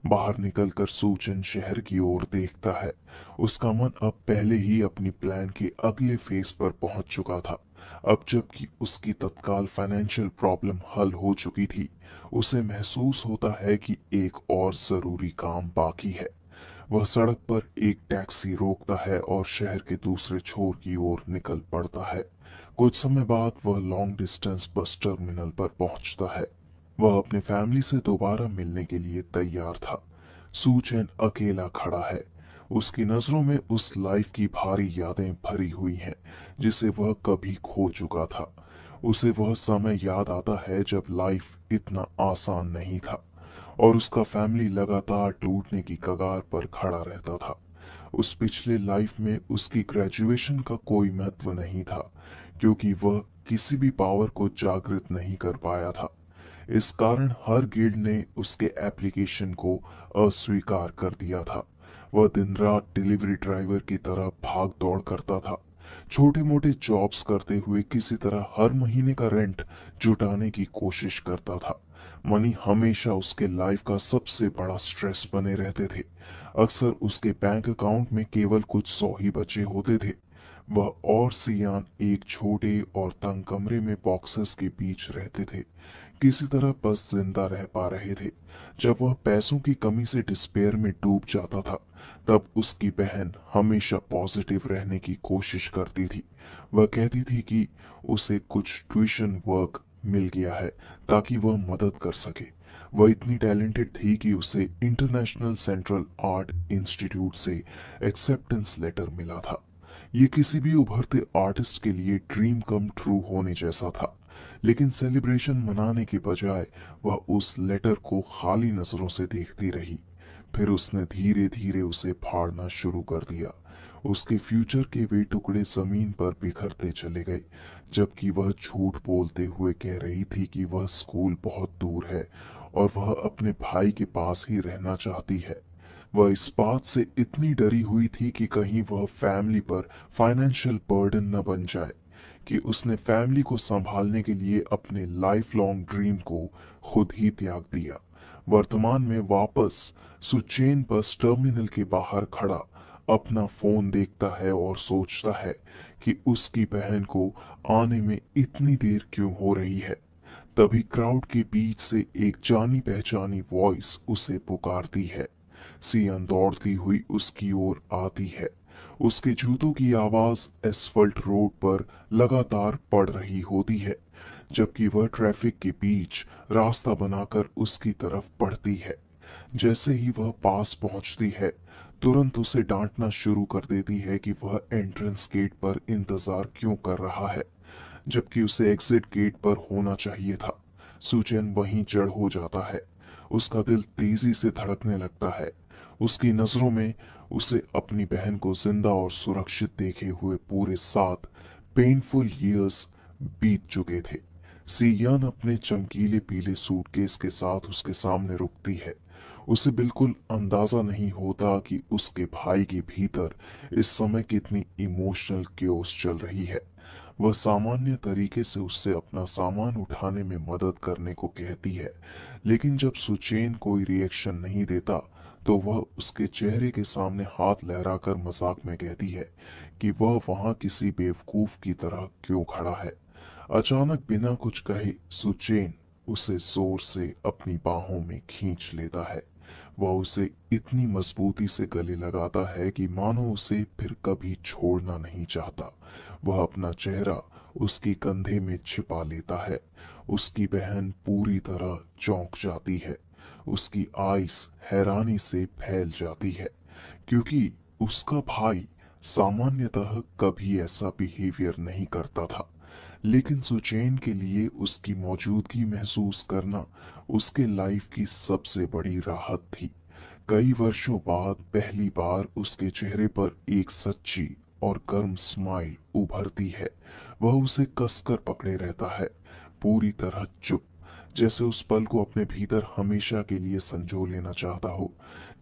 A: बाहर निकलकर सुचेन शहर की ओर देखता है। उसका मन अब पहले ही अपनी प्लान के अगले फेज पर पहुंच चुका था। अब जबकि उसकी तत्काल फाइनेंशियल प्रॉब्लम हल हो चुकी थी, उसे महसूस होता है कि एक और जरूरी काम बाकी है। वह सड़क पर एक टैक्सी रोकता है और शहर के दूसरे छोर की ओर निकल पड़ता है। कुछ समय बाद वह लॉन्ग डिस्टेंस बस टर्मिनल पर पहुंचता है। वह अपने फैमिली से दोबारा मिलने के लिए तैयार था। सुचेन अकेला खड़ा है। उसकी नजरों में उस लाइफ की भारी यादें भरी हुई हैं जिसे वह कभी खो चुका था। उसे वह समय याद आता है जब लाइफ इतना आसान नहीं था और उसका फैमिली लगातार टूटने की कगार पर खड़ा रहता था। उस पिछले लाइफ में उसकी ग्रेजुएशन का कोई महत्व नहीं था क्योंकि वह किसी भी पावर को जागृत नहीं कर पाया था। इस कारण हर गिल्ड ने उसके एप्लीकेशन को अस्वीकार कर दिया था। वह दिन रात डिलीवरी ड्राइवर की तरह भाग दौड़ करता था, छोटे मोटे जॉब्स करते हुए किसी तरह हर महीने का रेंट जुटाने की कोशिश करता था। मनी हमेशा उसके लाइफ का सबसे बड़ा स्ट्रेस बने रहते थे। अक्सर उसके बैंक अकाउंट में केवल कुछ 100 ही बचे होते थे। वह और सियान एक छोटे और तंग कमरे में बॉक्सेस के बीच रहते थे, किसी तरह बस जिंदा रह पा रहे थे। जब वह पैसों की कमी से डिस्पेयर में डूब जाता था, तब उसकी बहन हमेशा पॉजिटिव रहने की कोशिश करती थी। वह कहती थी कि उसे कुछ ट्यूशन वर्क मिल गया है ताकि वह मदद कर सके। वह इतनी टैलेंटेड थी कि उसे इंटरनेशनल सेंट्रल आर्ट इंस्टीट्यूट से एक्सेप्टेंस लेटर मिला था। ये किसी भी उभरते आर्टिस्ट के लिए ड्रीम कम ट्रू होने जैसा था। लेकिन सेलिब्रेशन मनाने के बजाय वह उस लेटर को खाली नजरों से देखती रही। फिर उसने धीरे धीरे उसे फाड़ना शुरू कर दिया। उसके फ्यूचर के वे टुकड़े जमीन पर बिखरते चले गए, जबकि वह झूठ बोलते हुए कह रही थी कि वह स्कूल बहुत दूर है और वह अपने भाई के पास ही रहना चाहती है। वह इस बात से इतनी डरी हुई थी कि कहीं वह फैमिली पर फाइनेंशियल बर्डन न बन जाए, कि उसने फैमिली को संभालने के लिए अपने लाइफ लॉन्ग ड्रीम को खुद ही त्याग दिया। वर्तमान में वापस सुचेन बस टर्मिनल के बाहर खड़ा अपना फोन देखता है और सोचता है कि उसकी बहन को आने में इतनी देर क्यों हो रही है। तभी क्राउड के बीच से एक जानी पहचानी वॉइस उसे पुकारती है। सियान दौड़ती हुई उसकी ओर आती है। उसके जूतों की आवाज एसफल्ट रोड पर लगातार पड़ रही होती है, जबकि वह ट्रैफिक के बीच रास्ता बनाकर उसकी तरफ बढ़ती है। जैसे ही वह पास पहुंचती है, तुरंत उसे डांटना शुरू कर देती है कि वह एंट्रेंस गेट पर इंतजार क्यों कर रहा है, जबकि उसे एग्जिट गेट पर होना चाहिए था। सुचेन वहीं जड़ हो जाता है। उसका दिल तेजी से धड़कने लगता है। उसकी नजरों में उसे अपनी बहन को जिंदा और सुरक्षित देखे हुए पूरे 7 पेनफुल ईयर्स बीत चुके थे। सियान अपने चमकीले पीले सूटकेस के साथ उसके सामने रुकती है। उसे बिल्कुल अंदाजा नहीं होता कि उसके भाई के भीतर इस समय कितनी इमोशनल क्योस चल रही है। वह सामान्य तरीके से उससे अपना सामान उठाने में मदद करने को कहती है, लेकिन जब सुचेन कोई रिएक्शन नहीं देता, तो वह उसके चेहरे के सामने हाथ लहराकर मजाक में कहती है कि वह वहां किसी बेवकूफ की तरह क्यों खड़ा है। अचानक बिना कुछ कहे सुचेन उसे जोर से अपनी बाहों में खींच लेता है। वह उसे इतनी मजबूती से गले लगाता है कि मानो उसे फिर कभी छोड़ना नहीं चाहता। वह अपना चेहरा उसके कंधे में छिपा लेता है। उसकी बहन पूरी तरह चौंक जाती है। उसकी आइस हैरानी से फैल जाती है, क्योंकि उसका भाई सामान्यतः कभी ऐसा बिहेवियर नहीं करता था। लेकिन सुचैन के लिए उसकी मौजूदगी महसूस करना उसके लाइफ की सबसे बड़ी राहत थी। कई वर्षों बाद पहली बार उसके चेहरे पर एक सच्ची और गर्म स्माइल उभरती है। वह उसे कसकर पकड़े रहता है, पूरी तरह चुप, जैसे उस पल को अपने भीतर हमेशा के लिए संजो लेना चाहता हो,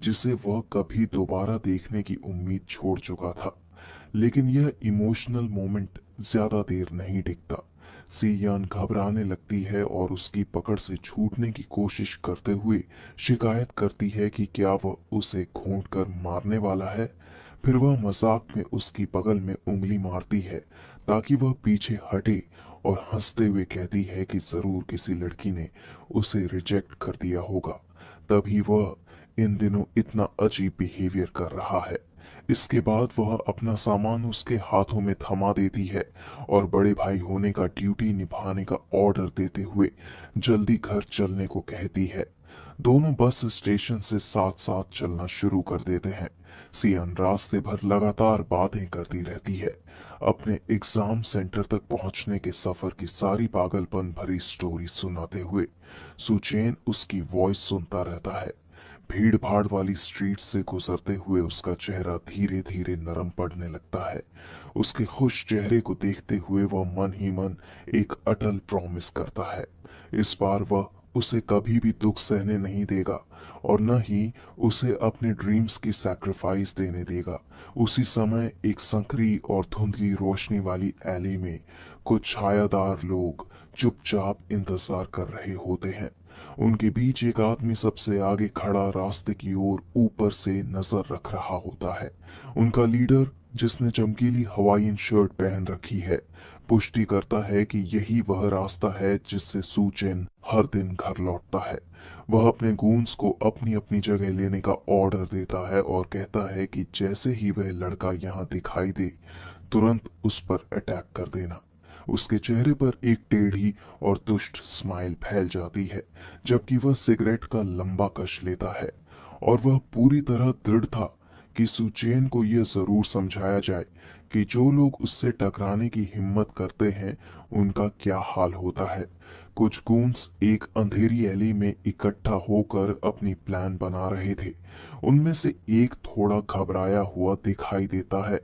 A: जिसे वह कभी दोबारा देखने की उम्मीद छोड़ चुका था। लेकिन यह इमोशनल मोमेंट ज्यादा देर नहीं टिकता। सियान घबराने लगती है और उसकी पकड़ से छूटने की कोशिश करते हुए शिकायत करती है कि क्या वह उसे घोंट कर मारने वाला है। फिर वह मजाक में उसकी बगल में उंगली मारती है ताकि वह पीछे हटे और हंसते हुए कहती है कि जरूर किसी लड़की ने उसे रिजेक्ट कर दिया होगा, तभी वह इन दिनों इतना अजीब बिहेवियर कर रहा है। इसके बाद वह अपना सामान उसके हाथों में थमा देती है और बड़े भाई होने का ड्यूटी निभाने का ऑर्डर देते हुए जल्दी घर चलने को कहती है। दोनों बस स्टेशन से साथ साथ चलना शुरू कर देते हैं। सियान रास्ते भर लगातार बातें करती रहती है, अपने एग्जाम सेंटर तक पहुंचने के सफर की सारी पागलपन भरी स्टोरी सुनाते हुए। सुचैन उसकी वॉइस सुनता रहता है। भीड़ भाड़ वाली स्ट्रीट से गुजरते हुए उसका चेहरा धीरे धीरे नरम पड़ने लगता है। उसके खुश चेहरे को देखते हुए वह मन ही मन एक अटल प्रॉमिस करता है। इस बार वह उसे कभी भी दुख सहने नहीं देगा और न ही उसे अपने ड्रीम्स की सैक्रिफाइस देने देगा। उसी समय एक संकरी और धुंधली रोशनी वाली एली में कुछ छायादार लोग चुपचाप इंतजार कर रहे होते हैं। उनके बीच एक आदमी सबसे आगे खड़ा रास्ते की ओर ऊपर से नजर रख रहा होता है। उनका लीडर, जिसने चमकीली हवाईन शर्ट पहन रखी है, पुष्टि करता है कि यही वह रास्ता है जिससे सूचेन हर दिन घर लौटता है। वह अपने गूंस को अपनी अपनी जगह लेने का ऑर्डर देता है और कहता है कि जैसे ही वह लड़का यहाँ दिखाई दे, तुरंत उस पर अटैक कर देना। उसके चेहरे पर एक टेढ़ी और दुष्ट स्माइल फैल जाती है, जबकि वह सिगरेट का लंबा कश लेता है। और वह पूरी तरह दृढ़ था कि सुचेन को यह जरूर समझाया जाए कि जो लोग उससे टकराने की हिम्मत करते हैं उनका क्या हाल होता है। कुछ गूंस एक अंधेरी एली में इकट्ठा होकर अपनी प्लान बना रहे थे। उनमें से एक थोड़ा घबराया हुआ दिखाई देता है।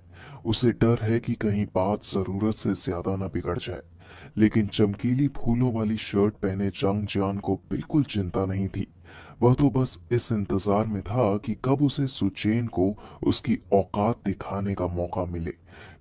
A: उसे डर है कि कहीं बात जरूरत से ज्यादा न बिगड़ जाए। लेकिन चमकीली फूलों वाली शर्ट पहने जंग जान को बिल्कुल चिंता नहीं थी। वह तो बस इस इंतजार में था कि कब उसे सुचेन को उसकी औकात दिखाने का मौका मिले,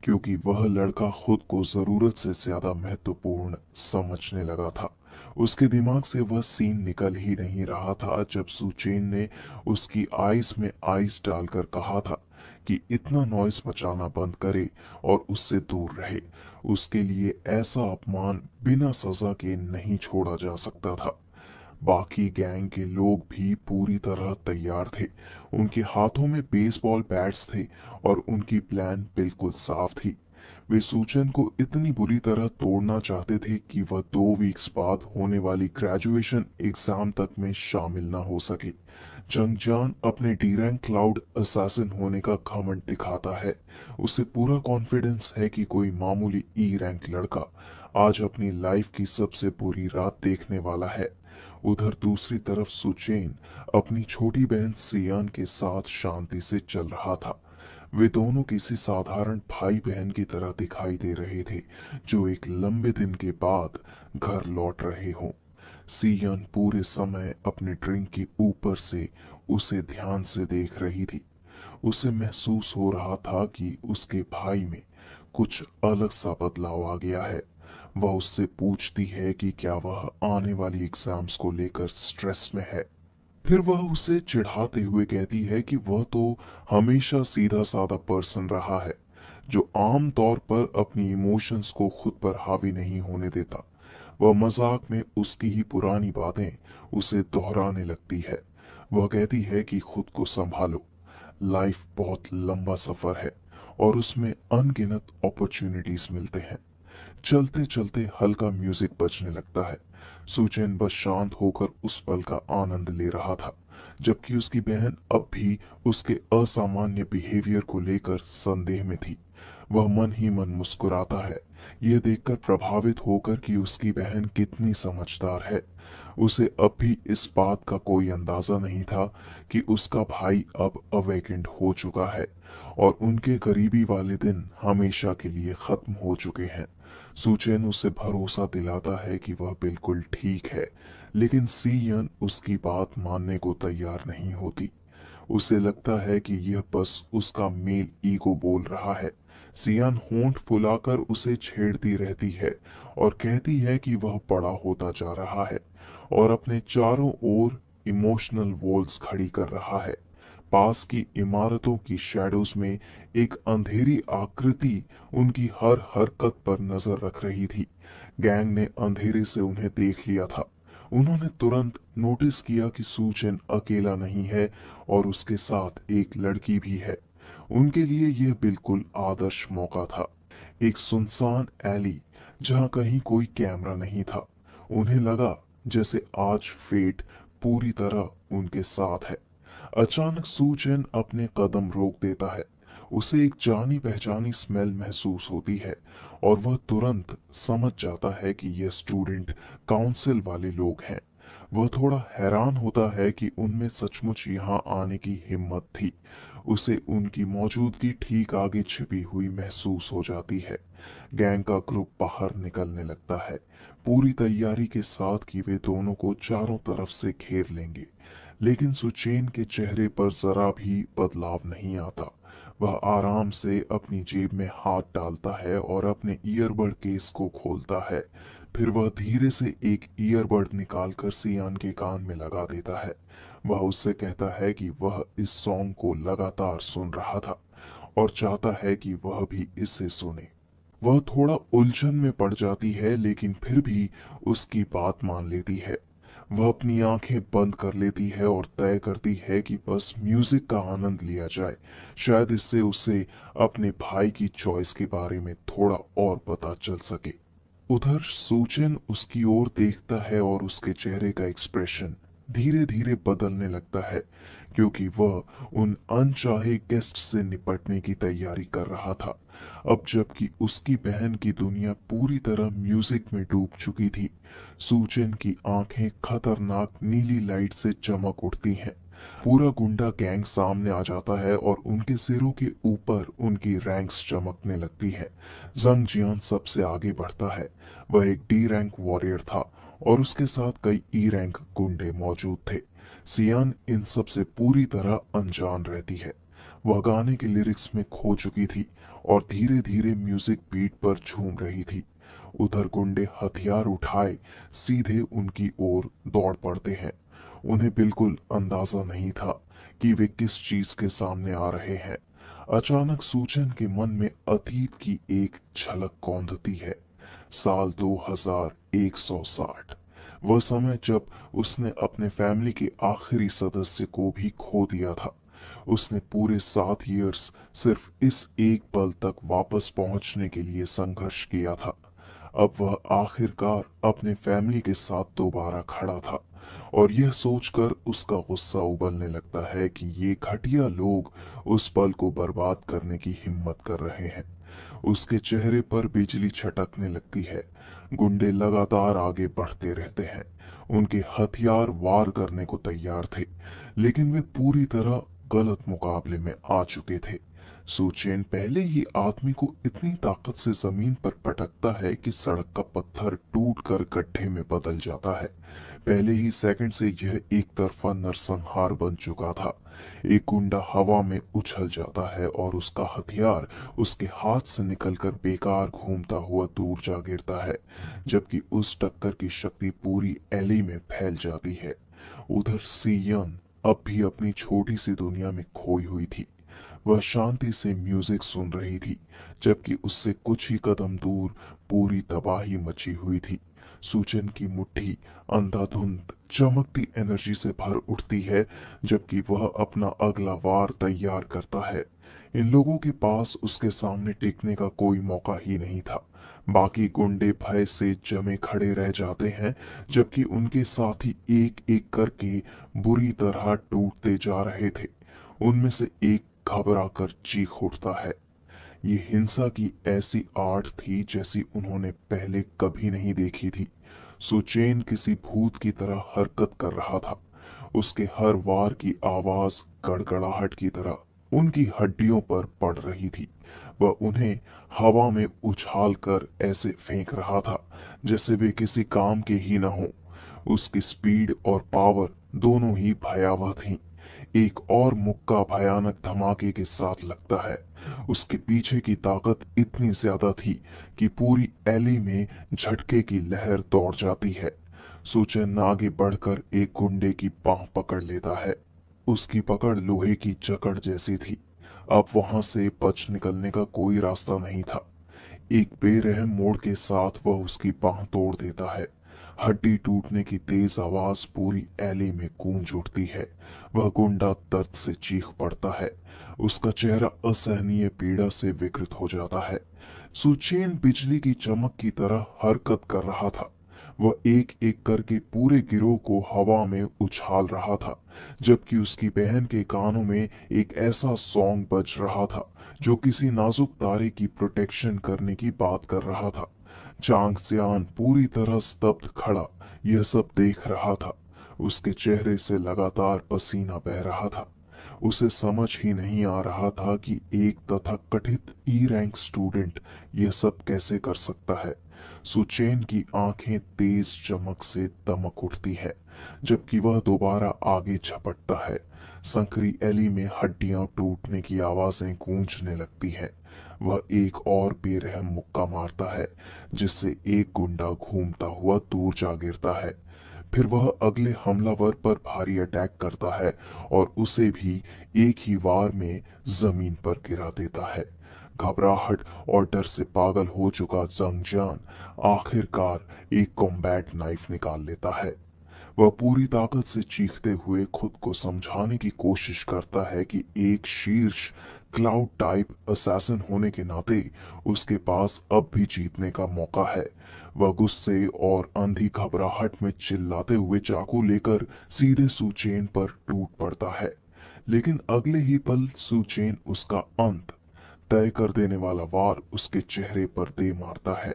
A: क्योंकि वह लड़का खुद को जरूरत से ज्यादा महत्वपूर्ण समझने लगा था। उसके दिमाग से वह सीन निकल ही नहीं रहा था जब सुचेन ने उसकी आइस में आइस डालकर कहा था कि इतना नॉइस मचाना बंद करे और उससे दूर रहे। उसके लिए ऐसा अपमान बिना सजा के नहीं छोड़ा जा सकता था। बाकी गैंग के लोग भी पूरी तरह तैयार थे। उनके हाथों में बेसबॉल बैट्स थे और उनकी प्लान बिल्कुल साफ थी। वे सूचन को इतनी बुरी तरह तोड़ना चाहते थे कि वह 2 वीक्स बाद होने वाली ग्रेजुएशन एग्जाम तक में शामिल न हो सके। जंगजान अपने डी रैंक क्लाउड असैसिन होने का घमंड दिखाता है। उसे पूरा कॉन्फिडेंस है कि कोई मामूली ई रैंक लड़का आज अपनी लाइफ की सबसे बुरी रात देखने वाला है। उधर दूसरी तरफ सुचेन अपनी छोटी बहन सियान के साथ शांति से चल रहा था। वे दोनों किसी साधारण भाई बहन की तरह दिखाई दे रहे थे, जो एक लंबे दिन के बाद घर लौट रहे हों। सियान पूरे समय अपने ड्रिंक के ऊपर से उसे ध्यान से देख रही थी। उसे महसूस हो रहा था कि उसके भाई में कुछ अलग सा बदलाव आ गया है। वह उससे पूछती है कि क्या वह आने वाली एग्जाम्स को लेकर स्ट्रेस में है। फिर वह उसे चिढ़ाते हुए कहती है कि वह तो हमेशा सीधा साधा पर्सन रहा है, जो आम तौर पर अपनी इमोशंस को खुद पर हावी नहीं होने देता। वह मजाक में उसकी ही पुरानी बातें उसे दोहराने लगती है। वह कहती है कि खुद को संभालो, लाइफ बहुत लंबा सफर है और उसमें अनगिनत अपॉर्चुनिटीज मिलते हैं। चलते चलते हल्का म्यूजिक बजने लगता है। सुचेन बस शांत होकर उस पल का आनंद ले रहा था, जबकि उसकी बहन अब भी उसके असामान्य बिहेवियर को लेकर संदेह में थी। वह मन ही मन मुस्कुराता है, यह देखकर प्रभावित होकर कि उसकी बहन कितनी समझदार है। उसे अब भी इस बात का कोई अंदाजा नहीं था कि उसका भाई अब अवेकेंड हो चुका है और उनके गरीबी वाले दिन हमेशा के लिए खत्म हो चुके हैं। सुचेन उसे भरोसा दिलाता है कि वह बिल्कुल ठीक है, लेकिन सियन उसकी बात मानने को तैयार नहीं होती। उसे लगता है कि यह बस उसका मेल ईगो बोल रहा है। सियान होंठ फुलाकर उसे छेड़ती रहती है और कहती है कि वह बड़ा होता जा रहा है और अपने चारों ओर इमोशनल वॉल्स खड़ी कर रहा है। पास की इमारतों की शैडोज में एक अंधेरी आकृति उनकी हर हरकत पर नजर रख रही थी। गैंग ने अंधेरे से उन्हें देख लिया था। उन्होंने तुरंत नोटिस किया कि सूचन अकेला नहीं है और उसके साथ एक लड़की भी है। उनके लिए यह बिल्कुल आदर्श मौका था। एक सुनसान एली जहां कहीं कोई कैमरा नहीं था। उन्हें लगा जैसे आज फेट पूरी तरह उनके साथ है। अचानक सूचेन अपने कदम रोक देता है। उसे एक जानी पहचानी स्मेल महसूस होती है और वह तुरंत समझ जाता है कि यह स्टूडेंट काउंसिल वाले लोग हैं। वह थोड़ा हैरान होता है कि उनमें सचमुच यहाँ आने की हिम्मत थी। उसे उनकी मौजूदगी ठीक आगे छिपी हुई महसूस हो जाती है। गैंग का ग्रुप बाहर निकलने लगता है, पूरी तैयारी के साथ कि वे दोनों को चारों तरफ से घेर लेंगे। लेकिन सुचेन के चेहरे पर जरा भी बदलाव नहीं आता। वह आराम से अपनी जेब में हाथ डालता है और अपने ईयरबड केस को खोलता है। फिर वह धीरे से एक ईयरबड निकालकर सियान के कान में लगा देता है। वह उससे कहता है कि वह इस सॉन्ग को लगातार सुन रहा था और चाहता है कि वह भी इसे सुने। वह थोड़ा उलझन में पड़ जाती है, लेकिन फिर भी उसकी बात मान लेती है। वह अपनी आंखें बंद कर लेती है और तय करती है कि बस म्यूजिक का आनंद लिया जाए। शायद इससे उसे अपने भाई की चॉइस के बारे में थोड़ा और पता चल सके। उधर सूचन उसकी ओर देखता है और उसके चेहरे का एक्सप्रेशन धीरे धीरे बदलने लगता है, क्योंकि वह उन अनचाहे गेस्ट से निपटने की तैयारी कर रहा था। अब जबकि उसकी बहन की दुनिया पूरी तरह म्यूजिक में डूब चुकी थी, सूचन की आंखें खतरनाक नीली लाइट से चमक उठती हैं। पूरा गुंडा गैंग सामने आ जाता है और उनके सिरों के ऊपर उनकी रैंक्स चमकने लगती है। जंग जियान सबसे आगे बढ़ता है। वह एक डी रैंक वॉरियर था और उसके साथ कई ई रैंक गुंडे मौजूद थे। सियान इन सब से पूरी तरह अनजान रहती है। वह गाने के लिरिक्स में खो चुकी थी और धीरे धीरे म्यूजिक बीट पर झूम रही थी। उधर गुंडे हथियार उठाए सीधे उनकी ओर दौड़ पड़ते हैं। उन्हें बिल्कुल अंदाजा नहीं था कि वे किस चीज के सामने आ रहे हैं। अचानक सूचन के मन में अतीत की एक झलक कौंधती है। साल 2160, वह समय जब उसने अपने फैमिली के आखिरी सदस्य को भी खो दिया था। उसने पूरे 7 ईयर्स सिर्फ इस एक पल तक वापस पहुंचने के लिए संघर्ष किया था। अब वह आखिरकार अपने फैमिली के साथ दोबारा खड़ा था और यह सोचकर उसका गुस्सा उबलने लगता है कि ये घटिया लोग उस पल को बर्बाद करने की हिम्मत कर रहे हैं। उसके चेहरे पर बिजली छटकने लगती है। गुंडे लगातार आगे बढ़ते रहते हैं। उनके हथियार वार करने को तैयार थे, लेकिन वे पूरी तरह गलत मुकाबले में आ चुके थे। सुचेन पहले ही आदमी को इतनी ताकत से जमीन पर पटकता है कि सड़क का पत्थर टूटकर गड्ढे में बदल जाता है। पहले ही सेकंड से यह एक तरफा नरसंहार बन चुका था। एक गुंडा हवा में उछल जाता है और उसका हथियार उसके हाथ से निकलकर बेकार घूमता हुआ दूर जा गिरता है, जबकि उस टक्कर की शक्ति पूरी एली में फैल जाती है। उधर सियन अब भी अपनी छोटी सी दुनिया में खोई हुई थी। वह शांति से म्यूजिक सुन रही थी, जबकि उससे कुछ ही कदम दूर पूरी तबाही मची हुई थी। सूचन की मुट्ठी अंधाधुंध चमकती एनर्जी से भर उठती है, जबकि वह अपना अगला वार तैयार करता है। इन लोगों के पास उसके सामने टिकने का कोई मौका ही नहीं था। बाकी गुंडे भय से जमे खड़े रह जाते हैं, जबकि उनके साथी एक एक करके बुरी तरह टूटते जा रहे थे। उनमें से एक घबरा कर चीख उठता है। ये हिंसा की ऐसी आड़ थी जैसी उन्होंने पहले कभी नहीं देखी थी। सुचेन किसी भूत की तरह हरकत कर रहा था। उसके हर वार की आवाज गड़गड़ाहट की तरह उनकी हड्डियों पर पड़ रही थी। वह उन्हें हवा में उछाल कर ऐसे फेंक रहा था जैसे वे किसी काम के ही न हों। उसकी स्पीड और पावर दोनों ही भयावह थीं। एक और मुक्का भयानक धमाके के साथ लगता है। उसके पीछे की ताकत इतनी ज्यादा थी कि पूरी एली में झटके की लहर दौड़ जाती है। सुचेन आगे बढ़कर एक गुंडे की बांह पकड़ लेता है। उसकी पकड़ लोहे की जकड़ जैसी थी। अब वहां से बच निकलने का कोई रास्ता नहीं था। एक बेरहम मोड़ के साथ वह उसकी बांह तोड़ देता है। हड्डी टूटने की तेज आवाज पूरी एली में गूंज उठती है। वह गुंडा दर्द से चीख पड़ता है। उसका चेहरा असहनीय पीड़ा से विकृत हो जाता है। सुचेन बिजली की चमक की तरह हरकत कर रहा था। वह एक एक करके पूरे गिरोह को हवा में उछाल रहा था, जबकि उसकी बहन के कानों में एक ऐसा सॉन्ग बज रहा था जो किसी नाजुक तारे की प्रोटेक्शन करने की बात कर रहा था। चांग सियान पूरी तरह स्तब्ध खड़ा यह सब देख रहा था। उसके चेहरे से लगातार पसीना बह रहा था। उसे समझ ही नहीं आ रहा था कि एक तथाकथित ई रैंक स्टूडेंट यह सब कैसे कर सकता है। सुचेन की आंखें तेज चमक से दमक उठती है, जबकि वह दोबारा आगे झपटता है। संकरी एली में हड्डियां टूटने की आवाजें गूंजने लगती है। वह एक और बेरहम मुक्का मारता है, जिससे एक गुंडा घूमता हुआ दूर जा गिरता है। फिर वह अगले हमलावर पर भारी अटैक करता है और उसे भी एक ही वार में जमीन पर गिरा देता है। घबराहट और डर से पागल हो चुका जंगजियान आखिरकार एक कॉम्बैट नाइफ निकाल लेता है। वह पूरी ताकत से चीखते हुए खुद को समझाने की कोशिश करता है कि एक शीर्ष क्लाउड टाइप असैसिन होने के नाते उसके पास अब भी जीतने का मौका है। वह गुस्से और अंधी घबराहट में चिल्लाते हुए चाकू लेकर सीधे सुचेन पर टूट पड़ता है, लेकिन अगले ही पल सुचेन उसका अंत तय कर देने वाला वार उसके चेहरे पर दे मारता है।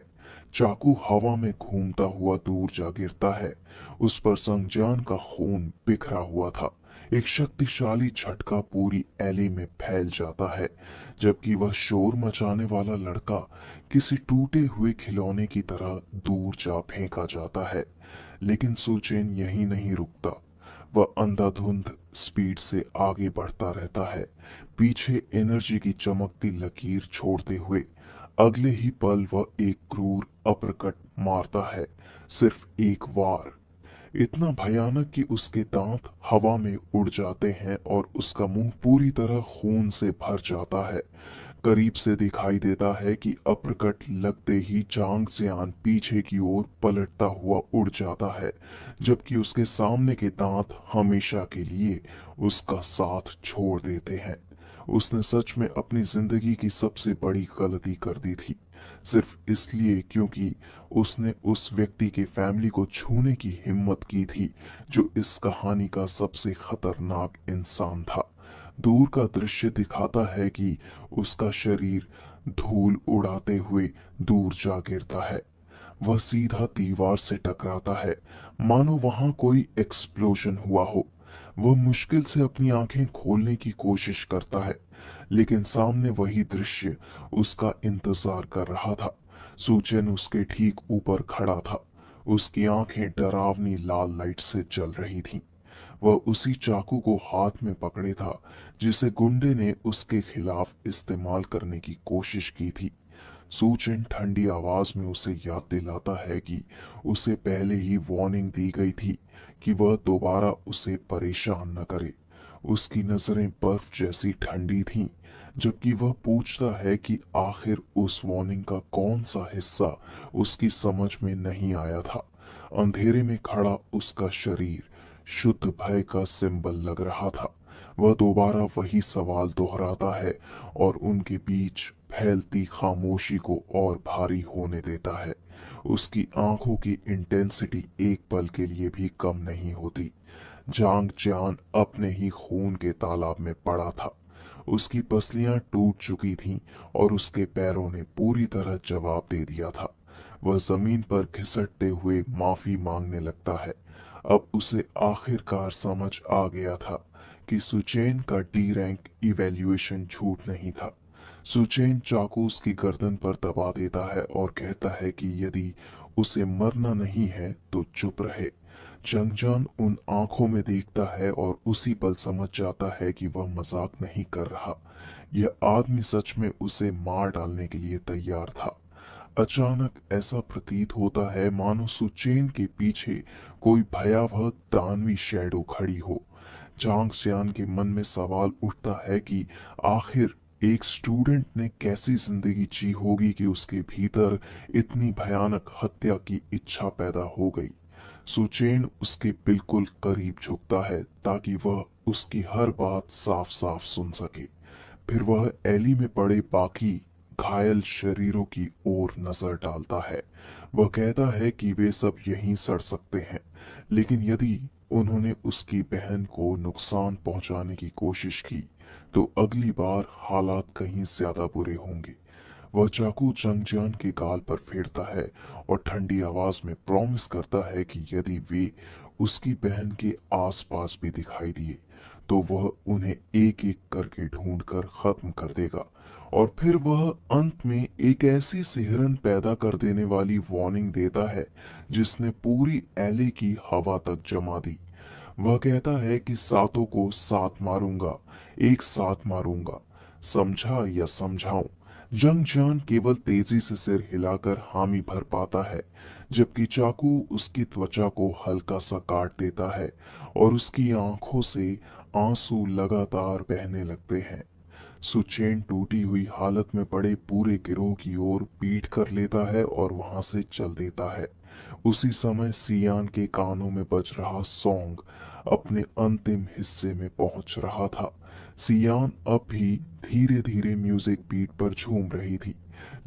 A: चाकू हवा में घूमता हुआ दूर जा गिरता है। उस पर संगजान का खून बिखरा हुआ था। एक शक्तिशाली झटका पूरी एली में फैल जाता है, जबकि वह शोर मचाने वाला लड़का किसी टूटे हुए खिलौने की तरह दूर जा फेंका जाता है। लेकिन सुचेन यहीं नहीं रुकता। वह अंधाधुंध स्पीड से आगे बढ़ता रहता है, पीछे एनर्जी की चमकती लकीर छोड़ते हुए। अगले ही पल वह एक क्रूर अपरकट मारता है, सिर्फ एक वार, इतना भयानक कि उसके दांत हवा में उड़ जाते हैं और उसका मुंह पूरी तरह खून से भर जाता है। करीब से दिखाई देता है कि अपरकट लगते ही जांग जियान पीछे की ओर पलटता हुआ उड़ जाता है, जबकि उसके सामने के दांत हमेशा के लिए उसका साथ छोड़ देते हैं। उसने सच में अपनी जिंदगी की सबसे बड़ी गलती कर दी थी, सिर्फ इसलिए क्योंकि उसने उस व्यक्ति के फैमिली को छूने की हिम्मत की थी, जो इस कहानी का सबसे खतरनाक इंसान था। दूर का दृश्य दिखाता है कि उसका शरीर धूल उड़ाते हुए दूर जा गिरता है। वह सीधा दीवार से टकराता है, मानो वहां कोई एक्सप्लोजन हुआ हो। वह मुश्किल से अपनी आंखें खोलने की कोशिश करता है, लेकिन सामने वही दृश्य उसका इंतजार कर रहा था। सूचन उसके ठीक ऊपर खड़ा था। उसकी आंखें डरावनी लाल लाइट से जल रही थीं। वह उसी चाकू को हाथ में पकड़े था, जिसे गुंडे ने उसके खिलाफ इस्तेमाल करने की कोशिश की थी। सूचन ठंडी आवाज में उसे याद दिलाता है कि उसे पहले ही वार्निंग दी गई थी कि वह दोबारा उसे परेशान न करे। उसकी नजरें बर्फ जैसी ठंडी थीं, जबकि वह पूछता है कि आखिर उस वार्निंग का कौन सा हिस्सा उसकी समझ में नहीं आया था। अंधेरे में खड़ा उसका शरीर शुद्ध भय का सिंबल लग रहा था। वह दोबारा वही सवाल दोहराता है और उनके बीच फैलती खामोशी को और भारी होने देता है। उसकी आंखों की इंटेंसिटी एक पल के लिए भी कम नहीं होती। जांग जियान अपने ही खून के तालाब में पड़ा था। उसकी पसलियां टूट चुकी थीं और उसके पैरों ने पूरी तरह जवाब दे दिया था। वह जमीन पर घिसटते हुए माफी मांगने लगता है। अब उसे आखिरकार समझ आ गया था कि सुचेन का डी रैंक इवैल्यूएशन झूठ नहीं था। सुचेन चाकू उसकी गर्दन पर दबा देता है और कहता है कि यदि उसे मरना नहीं है तो चुप रहे। जंगजान उन आंखों में देखता है और उसी पल समझ जाता है कि वह मजाक नहीं कर रहा। यह आदमी सच में उसे मार डालने के लिए तैयार था। अचानक ऐसा प्रतीत होता है मानो सुचेन के पीछे कोई भयावह दानवी शैडो खड़ी हो। जांग जियान के मन में सवाल उठता है कि आखिर एक स्टूडेंट ने कैसी जिंदगी जी होगी कि उसके भीतर इतनी भयानक हत्या की इच्छा पैदा हो गई। सुचेन उसके बिल्कुल करीब झुकता है ताकि वह उसकी हर बात साफ साफ सुन सके। फिर वह एली में पड़े बाकी घायल शरीरों की ओर नजर डालता है। वह कहता है कि वे सब यहीं सड़ सकते हैं, लेकिन यदि उन्होंने उसकी बहन को नुकसान पहुंचाने की कोशिश की तो अगली बार हालात कहीं ज्यादा बुरे होंगे। वह चाकू जंगजियान के गाल पर फेरता है और ठंडी आवाज में प्रॉमिस करता है कि यदि वे उसकी बहन के आसपास भी दिखाई दिए तो वह उन्हें एक एक करके ढूंढकर खत्म कर देगा। और फिर वह अंत में एक ऐसी सिहरन पैदा कर देने वाली वार्निंग देता है जिसने पूरी एले की हवा तक जमा दी। वह कहता है कि सातों को साथ मारूंगा, एक साथ मारूंगा, समझा या समझाऊं। जंगजियान केवल तेजी से सिर हिलाकर हामी भर पाता है, जबकि चाकू उसकी त्वचा को हल्का सा काट देता है और उसकी आंखों से आंसू लगातार बहने लगते हैं। सुचेन टूटी हुई हालत में पड़े पूरे गिरोह की ओर पीठ कर लेता है और वहां से चल देता है। उसी समय सियान के कानों में बज रहा सॉन्ग अपने अंतिम हिस्से में पहुंच रहा था। सियान अब भी धीरे धीरे म्यूजिक बीट पर झूम रही थी,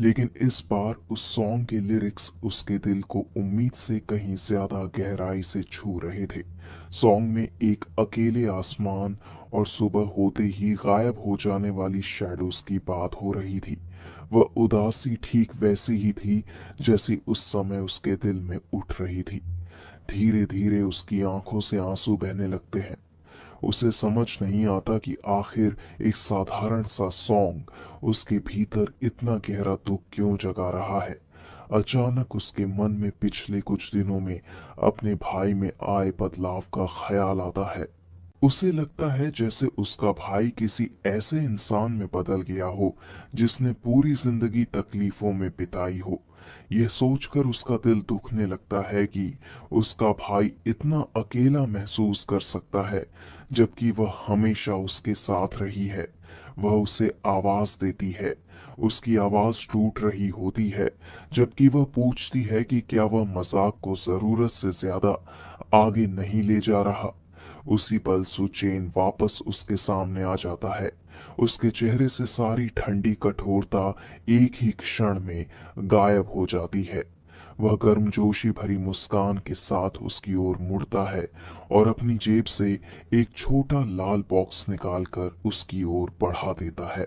A: लेकिन इस बार उस सॉन्ग के लिरिक्स उसके दिल को उम्मीद से कहीं ज्यादा गहराई से छू रहे थे। सॉन्ग में एक अकेले आसमान और सुबह होते ही गायब हो जाने वाली शैडोज की बात हो रही थी। वह उदासी ठीक वैसी ही थी जैसी उस समय उसके दिल में उठ रही थी। धीरे धीरे उसकी आंखों से आंसू बहने लगते हैं। उसे समझ नहीं आता कि आखिर एक साधारण सा सॉन्ग उसके भीतर इतना गहरा दुख क्यों जगा रहा है। अचानक उसके मन में पिछले कुछ दिनों में अपने भाई में आए बदलाव का ख्याल आता है। उसे लगता है जैसे उसका भाई किसी ऐसे इंसान में बदल गया हो जिसने पूरी जिंदगी तकलीफों में बिताई हो। यह सोचकर उसका दिल दुखने लगता है कि उसका भाई इतना अकेला महसूस कर सकता है, जबकि वह हमेशा उसके साथ रही है। वह उसे आवाज देती है, उसकी आवाज टूट रही होती है, जबकि वह पूछती है कि क्या वह मजाक को जरूरत से ज्यादा आगे नहीं ले जा रहा। उसी पल सुचेन वापस उसके सामने आ जाता है। उसके चेहरे से सारी ठंडी कठोरता एक ही क्षण में गायब हो जाती है। वह गर्मजोशी भरी मुस्कान के साथ उसकी ओर मुड़ता है और अपनी जेब से एक छोटा लाल बॉक्स निकालकर उसकी ओर बढ़ा देता है।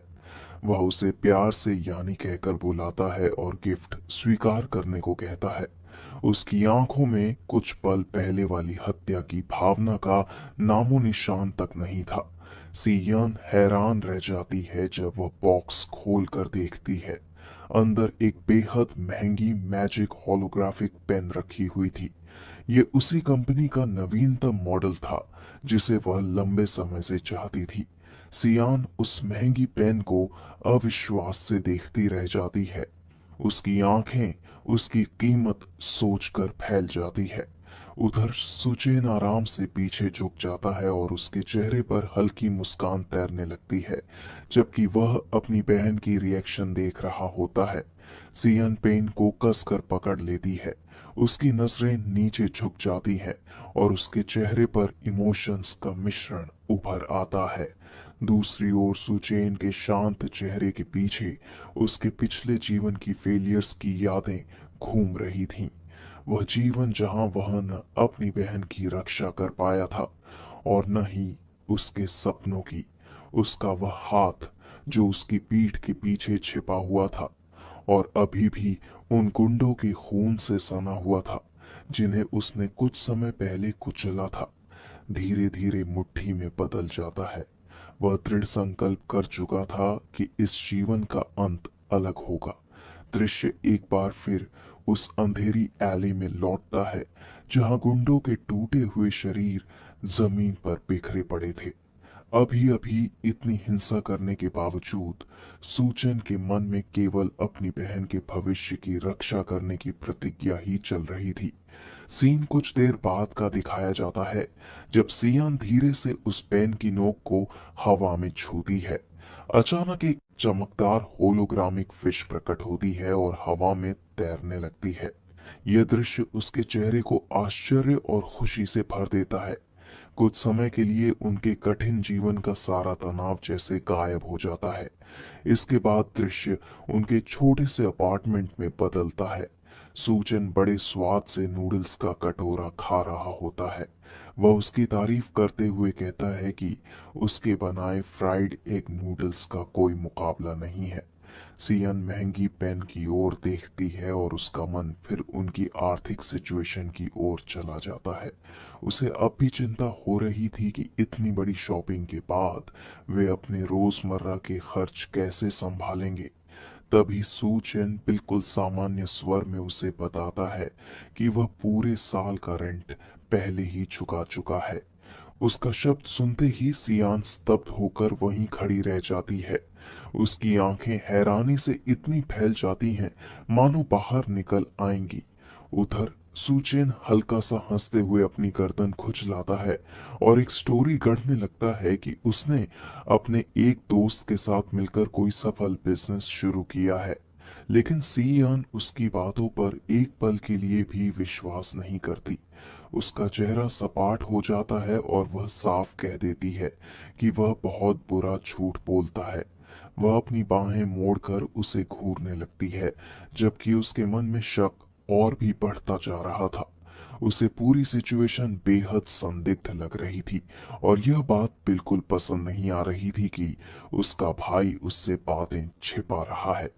A: वह उसे प्यार से यानी कहकर बुलाता है और गिफ्ट स्वीकार करने को कहता है। उसकी आंखों में कुछ पल पहले वाली हत्या की भावना का नामो निशान तक नहीं था। सियन हैरान रह जाती है जब वह बॉक्स खोल कर देखती है। अंदर एक बेहद महंगी मैजिक होलोग्राफिक पेन रखी हुई थी। ये उसी कंपनी का नवीनतम मॉडल था जिसे वह लंबे समय से चाहती थी। सियान उस महंगी पेन को अविश्वास से देखती रह जाती है। उसकी आंखें उसकी कीमत सोचकर फैल जाती है। उधर सुचेन आराम से पीछे झुक जाता है और उसके चेहरे पर हल्की मुस्कान तैरने लगती है, जबकि वह अपनी बहन की रिएक्शन देख रहा होता है। सियन पेन को कसकर पकड़ लेती है। उसकी नजरें नीचे झुक जाती हैं और उसके चेहरे पर इमोशंस का मिश्रण उभर आता है। दूसरी ओर सुचेन के शांत चेहरे के पीछे उसके पिछले जीवन की फेलियर्स की यादें घूम रही थीं। वह जीवन जहां वह न अपनी बहन की रक्षा कर पाया था और न ही उसके सपनों की। उसका वह हाथ जो उसकी पीठ के पीछे छिपा हुआ था और अभी भी उन गुंडों के खून से सना हुआ था जिन्हें उसने कुछ समय पहले कुचला था, धीरे धीरे मुट्ठी में बदल जाता है। वह दृढ़ संकल्प कर चुका था कि इस जीवन का अंत अलग होगा। दृश्य एक बार फिर उस अंधेरी एली में लौटता है जहां गुंडों के टूटे हुए शरीर जमीन पर बिखरे पड़े थे। अभी अभी इतनी हिंसा करने के बावजूद सूचन के मन में केवल अपनी बहन के भविष्य की रक्षा करने की प्रतिज्ञा ही चल रही थी। सीन कुछ देर बाद का दिखाया जाता है जब सियान धीरे से उस पेन की नोक को हवा में छूती है। अचानक एक चमकदार होलोग्रामिक फिश प्रकट होती है और हवा में तैरने लगती है। यह दृश्य उसके चेहरे को आश्चर्य और खुशी से भर देता है। कुछ समय के लिए उनके कठिन जीवन का सारा तनाव जैसे गायब हो जाता है। इसके बाद दृश्य उनके छोटे से अपार्टमेंट में बदलता है। सूचन बड़े स्वाद से नूडल्स का कटोरा खा रहा होता है। वह उसकी तारीफ करते हुए कहता है कि उसके बनाए फ्राइड एग नूडल्स का कोई मुकाबला नहीं है। सियन महंगी पेन की ओर देखती है और उसका मन फिर उनकी आर्थिक सिचुएशन की ओर चला जाता है। उसे अब भी चिंता हो रही थी कि इतनी बड़ी शॉपिंग के बाद वे अपने रोजमर्रा के खर्च कैसे संभालेंगे। तभी सूचन बिल्कुल सामान्य स्वर में उसे बताता है कि वह पूरे साल का रेंट पहले ही चुका चुका है। उसका शब्द सुनते ही सियान स्तब्ध होकर वहीं खड़ी रह जाती है। उसकी आंखें हैरानी से इतनी फैल जाती हैं मानो बाहर निकल आएंगी। उधर सुचेन हल्का सा हंसते हुए अपनी गर्दन खुजलाता है और एक स्टोरी गढ़ने लगता है कि उसने अपने एक दोस्त के साथ मिलकर कोई सफल बिजनेस शुरू किया है। लेकिन सियान उसकी बातों पर एक पल के लिए भी विश्वास नहीं करती। उसका चेहरा सपाट हो जाता है और वह साफ कह देती है कि वह बहुत बुरा झूठ बोलता है। वह अपनी बाहें मोड़कर उसे घूरने लगती है, जबकि उसके मन में शक और भी बढ़ता जा रहा था। उसे पूरी सिचुएशन बेहद संदिग्ध लग रही थी और यह बात बिल्कुल पसंद नहीं आ रही थी कि उसका भाई उससे बातें छिपा रहा है।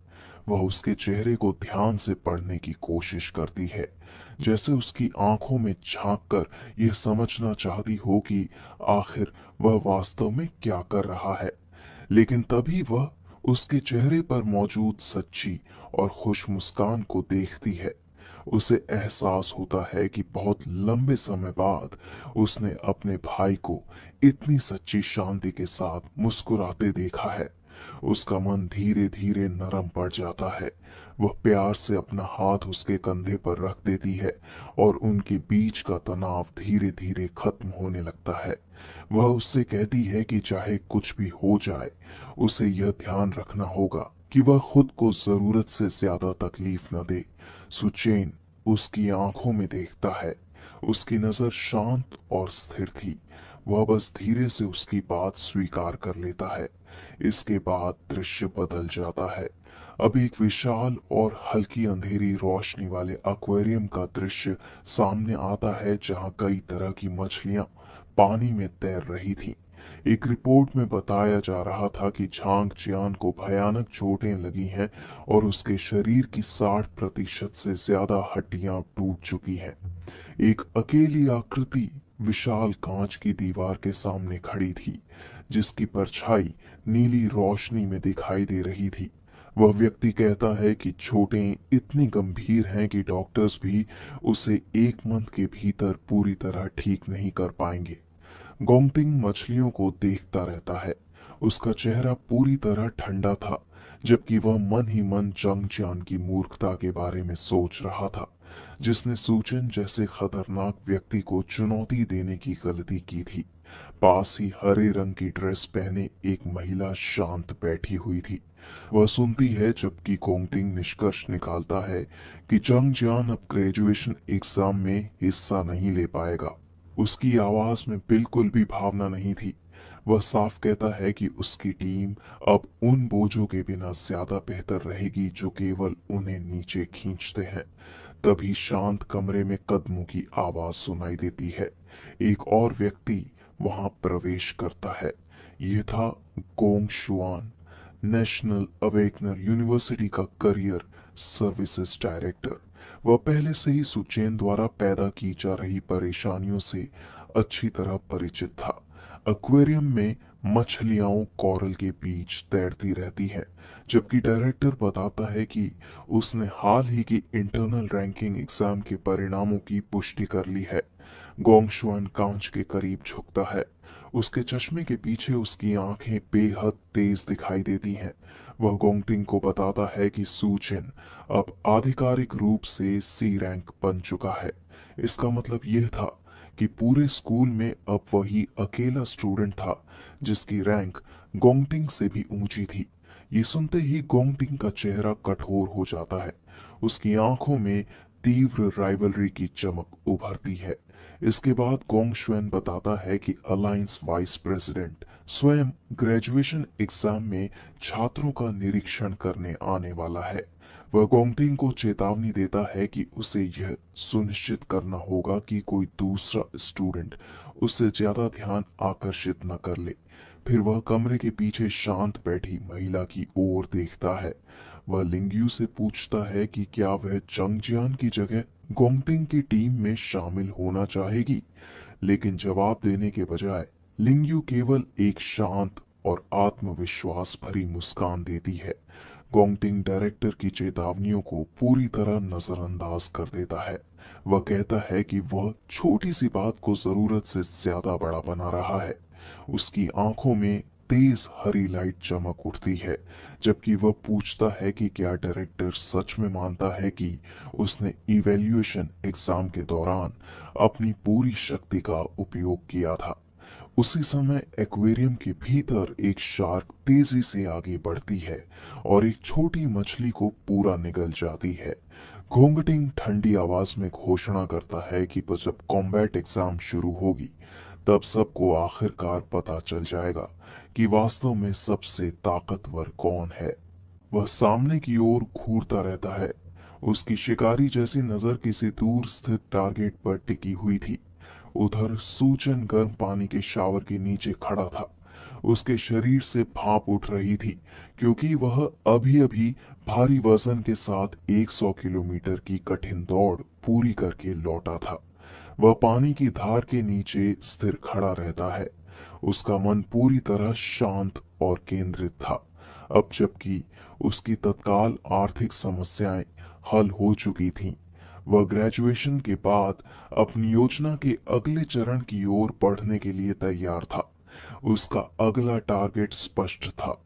A: वह उसके चेहरे को ध्यान से पढ़ने की कोशिश करती है, जैसे उसकी आंखों में झांककर यह समझना चाहती हो कि आखिर वह वास्तव में क्या कर रहा है। लेकिन तभी वह उसके चेहरे पर मौजूद सच्ची और खुश मुस्कान को देखती है। उसे एहसास होता है कि बहुत लंबे समय बाद उसने अपने भाई को इतनी सच्ची शांति के साथ मुस्कुराते देखा है। उसका मन धीरे धीरे नरम पड़ जाता है। वह प्यार से अपना हाथ उसके कंधे पर रख देती है और उनके बीच का तनाव धीरे धीरे खत्म होने लगता है। वह उससे कहती है कि चाहे कुछ भी हो जाए, उसे यह ध्यान रखना होगा कि वह खुद को जरूरत से ज्यादा तकलीफ न दे। सुचेन उसकी आंखों में देखता है। उसकी नजर शांत और स्थिर थी। वह बस धीरे से उसकी बात स्वीकार कर लेता है। इसके बाद दृश्य बदल जाता है। अब एक विशाल और हल्की अंधेरी रोशनी वाले एक्वेरियम का दृश्य सामने आता है, जहां कई तरह की मछलियां पानी में तैर रही थीं। एक रिपोर्ट में बताया जा रहा था कि झांग जियान को भयानक चोटें लगी हैं और उसके शरीर की 60% से ज्यादा हड्डियां टूट चुकी हैं। एक अकेली आकृति विशाल कांच की दीवार के सामने खड़ी थी, जिसकी परछाई नीली रोशनी में दिखाई दे रही थी। वह व्यक्ति कहता है कि चोटें इतनी गंभीर हैं कि डॉक्टर्स भी उसे 1 मंथ के भीतर पूरी तरह ठीक नहीं कर पाएंगे। गोंगटिंग मछलियों को देखता रहता है। उसका चेहरा पूरी तरह ठंडा था, जबकि वह मन ही मन जंग जियान की मूर्खता के बारे में सोच रहा था, जिसने सूचन जैसे खतरनाक व्यक्ति को चुनौती देने की गलती की थी। पास ही हरे रंग की ड्रेस पहने एक महिला शांत बैठी हुई थी। वह सुनती है, जबकि गोंगटिंग निष्कर्ष निकालता है कि जंग जियान अब ग्रेजुएशन एग्जाम में हिस्सा नहीं ले पाएगा। उसकी आवाज में बिल्कुल भी भावना नहीं थी। वह साफ कहता है कि उसकी टीम अब उन बोझों के बिना ज्यादा बेहतर रहेगी जो केवल उन्हें नीचे खींचते हैं। तभी शांत कमरे में कदमों की आवाज सुनाई देती है। एक और व्यक्ति वहां प्रवेश करता है। यह था गोंग शुआन, नेशनल अवेकनर यूनिवर्सिटी का करियर सर्विसेज डायरेक्टर। वह पहले से ही सुचेन द्वारा पैदा की जा रही परेशानियों से अच्छी तरह परिचित था। एक्वेरियम में मछलियां कोरल के बीच तैरती रहती हैं, जबकि डायरेक्टर बताता है कि उसने हाल ही की इंटरनल रैंकिंग एग्जाम के परिणामों की पुष्टि कर ली है। गोंगशुआन कांच के करीब झुकता है। उसके चश्मे के पीछे उसकी आंखें बेहद तेज दिखाई देती हैं। वह गोंगटिंग को बताता है कि सूचेन अब आधिकारिक रूप से सी रैंक बन चुका है। इसका मतलब यह था कि पूरे स्कूल में अब वही अकेला स्टूडेंट था जिसकी रैंक गोंगटिंग से भी ऊंची थी। ये सुनते ही गोंगटिंग का चेहरा कठोर हो जाता है। उसकी आंखों में तीव्र राइवलरी की चमक उभरती है। इसके बाद गोंगशुएन बताता है कि अलायंस वाइस प्रेसिडेंट स्वयं ग्रेजुएशन एग्जाम में छात्रों का निरीक्षण करने आने वाला है। वह गोंगटिंग को चेतावनी देता है कि उसे यह सुनिश्चित करना होगा कि कोई दूसरा स्टूडेंट उससे ज्यादा ध्यान आकर्षित न कर ले। फिर वह कमरे के पीछे शांत बैठी महिला की ओर देखता है। वह लिंगयू से पूछता है कि क्या वह चंगजियान की जगह गोंगटिंग की टीम में शामिल होना चाहेगी, लेकिन जवाब देने के बजाय लिंगयू केवल एक शांत और आत्मविश्वास भरी मुस्कान देती है। गोंगटिंग डायरेक्टर की चेतावनियों को पूरी तरह नजरअंदाज कर देता है। वह कहता है कि वह छोटी सी बात को जरूरत से ज्यादा बड़ा बना रहा है। उसकी आंखों में तेज हरी लाइट चमक उठती है, जबकि वह पूछता है कि क्या डायरेक्टर सच में मानता है कि उसने इवैल्यूएशन एग्जाम के दौरान अपनी पूरी शक्ति का उपयोग किया था। उसी समय एक्वेरियम के भीतर एक शार्क तेजी से आगे बढ़ती है और एक छोटी मछली को पूरा निगल जाती है। घोंघटिंग ठंडी आवाज में घोषणा करता है कि जब कॉम्बैट एग्जाम शुरू होगी तब सबको आखिरकार पता चल जाएगा कि वास्तव में सबसे ताकतवर कौन है। वह सामने की ओर घूरता रहता है। उसकी शिकारी जैसी नजर किसी दूर स्थित टारगेट पर टिकी हुई थी। उधर सूचन गर्म पानी के शावर के नीचे खड़ा था। उसके शरीर से भाप उठ रही थी, क्योंकि वह अभी अभी भारी वजन के साथ 100 किलोमीटर की कठिन दौड़ पूरी करके लौटा था। वह पानी की धार के नीचे स्थिर खड़ा रहता है। उसका मन पूरी तरह शांत और केंद्रित था। अब जबकि उसकी तत्काल आर्थिक समस्याएं हल हो चुकी थीं, वह ग्रेजुएशन के बाद अपनी योजना के अगले चरण की ओर बढ़ने के लिए तैयार था। उसका अगला टारगेट स्पष्ट था।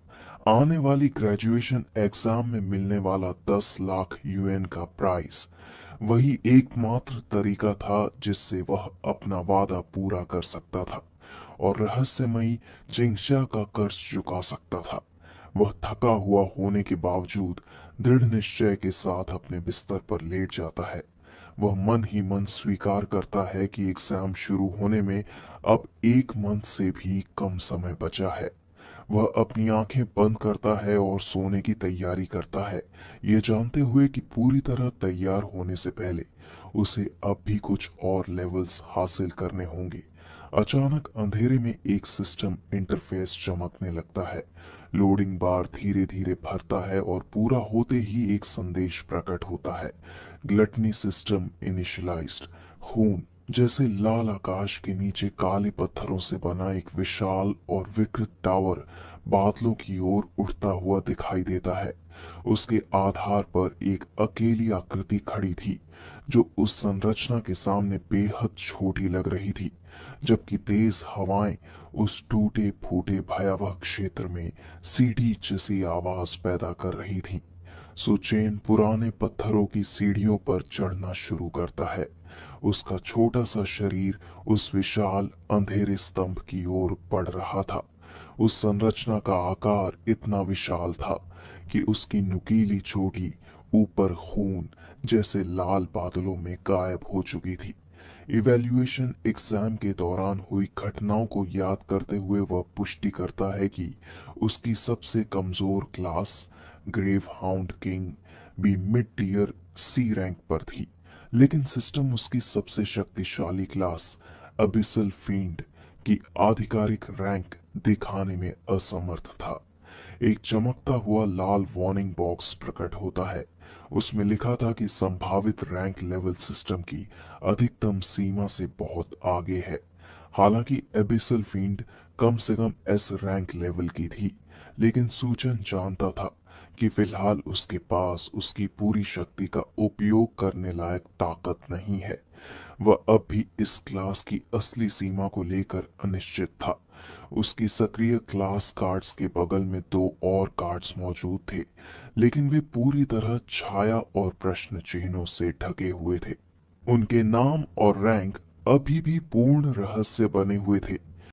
A: आने वाली ग्रेजुएशन एग्जाम में मिलने वाला 10 लाख यूएन का प्राइज। वही एकमात्र तरीका था जिससे वह अपना वादा पूरा कर सकता था और रहस्यमयी जिंगशा का कर्ज चुका सकता था। वह थका हुआ होने के बावजूद दृढ़ निश्चय के साथ अपने बिस्तर पर लेट जाता है। वह मन ही मन स्वीकार करता है कि एग्जाम शुरू होने में अब 1 मंथ से भी कम समय बचा है। वह अपनी आंखें बंद करता है और सोने की तैयारी करता है, ये जानते हुए कि पूरी तरह तैयार होने से पहले उसे अब भी कुछ और लेवल्स हासिल करने होंगे। अचानक अंधेरे में एक सिस्टम इंटरफेस चमकने लगता है। लोडिंग बार धीरे धीरे भरता है और पूरा होते ही एक संदेश प्रकट होता है। Gluttony system initialised. खून जैसे लाल आकाश के नीचे काले पत्थरों से बना एक विशाल और विकृत टावर बादलों की ओर उठता हुआ दिखाई देता है। उसके आधार पर एक अकेली आकृति खड़ी थी, जो उस संरचना के सामने बेहद छोटी लग रही थी, जबकि तेज हवाएं उस टूटे फूटे भयावह क्षेत्र में सीढ़ी जैसी आवाज पैदा कर रही थी। सुचेन पुराने पत्थरों की सीढ़ियों पर चढ़ना शुरू करता है। उसका छोटा सा शरीर उस विशाल अंधेरे स्तंभ की ओर बढ़ रहा था। उस संरचना का आकार इतना विशाल था कि उसकी नुकीली चोटी ऊपर खून जैसे लाल बादलों में गायब हो चुकी थी। इवैल्यूएशन एग्जाम के दौरान हुई घटनाओं को याद करते हुए वह पुष्टि करता है कि उसकी सबसे कमजोर क्लास ग्रेव हाउंड किंग भी मिड टीयर सी रैंक पर थी, लेकिन सिस्टम उसकी सबसे शक्तिशाली क्लास अबिसल फील्ड की आधिकारिक रैंक दिखाने में असमर्थ था। एक चमकता हुआ लाल वार्निंग बॉक्स प्रकट होता है। उसमें लिखा था कि संभावित रैंक लेवल सिस्टम की अधिकतम सीमा से बहुत आगे है। हालांकि एबिसल फील्ड कम से कम एस रैंक लेवल की थी, लेकिन सूचन जानता था कि फिलहाल उसके पास उसकी पूरी शक्ति का उपयोग करने लायक ताकत नहीं है। वह अब भी इस क्लास की असली सीमा को लेकर अनिश्चित था। उसकी सक्रिय क्लास कार्ड्स के बगल में 2 और कार्ड्स मौजूद थे, लेकिन वे पूरी तरह छाया और प्रश्न चिन्हों से ढके हुए थे। उनके नाम और रैंक अभी भी पूर्ण रहस्य बने हुए थे।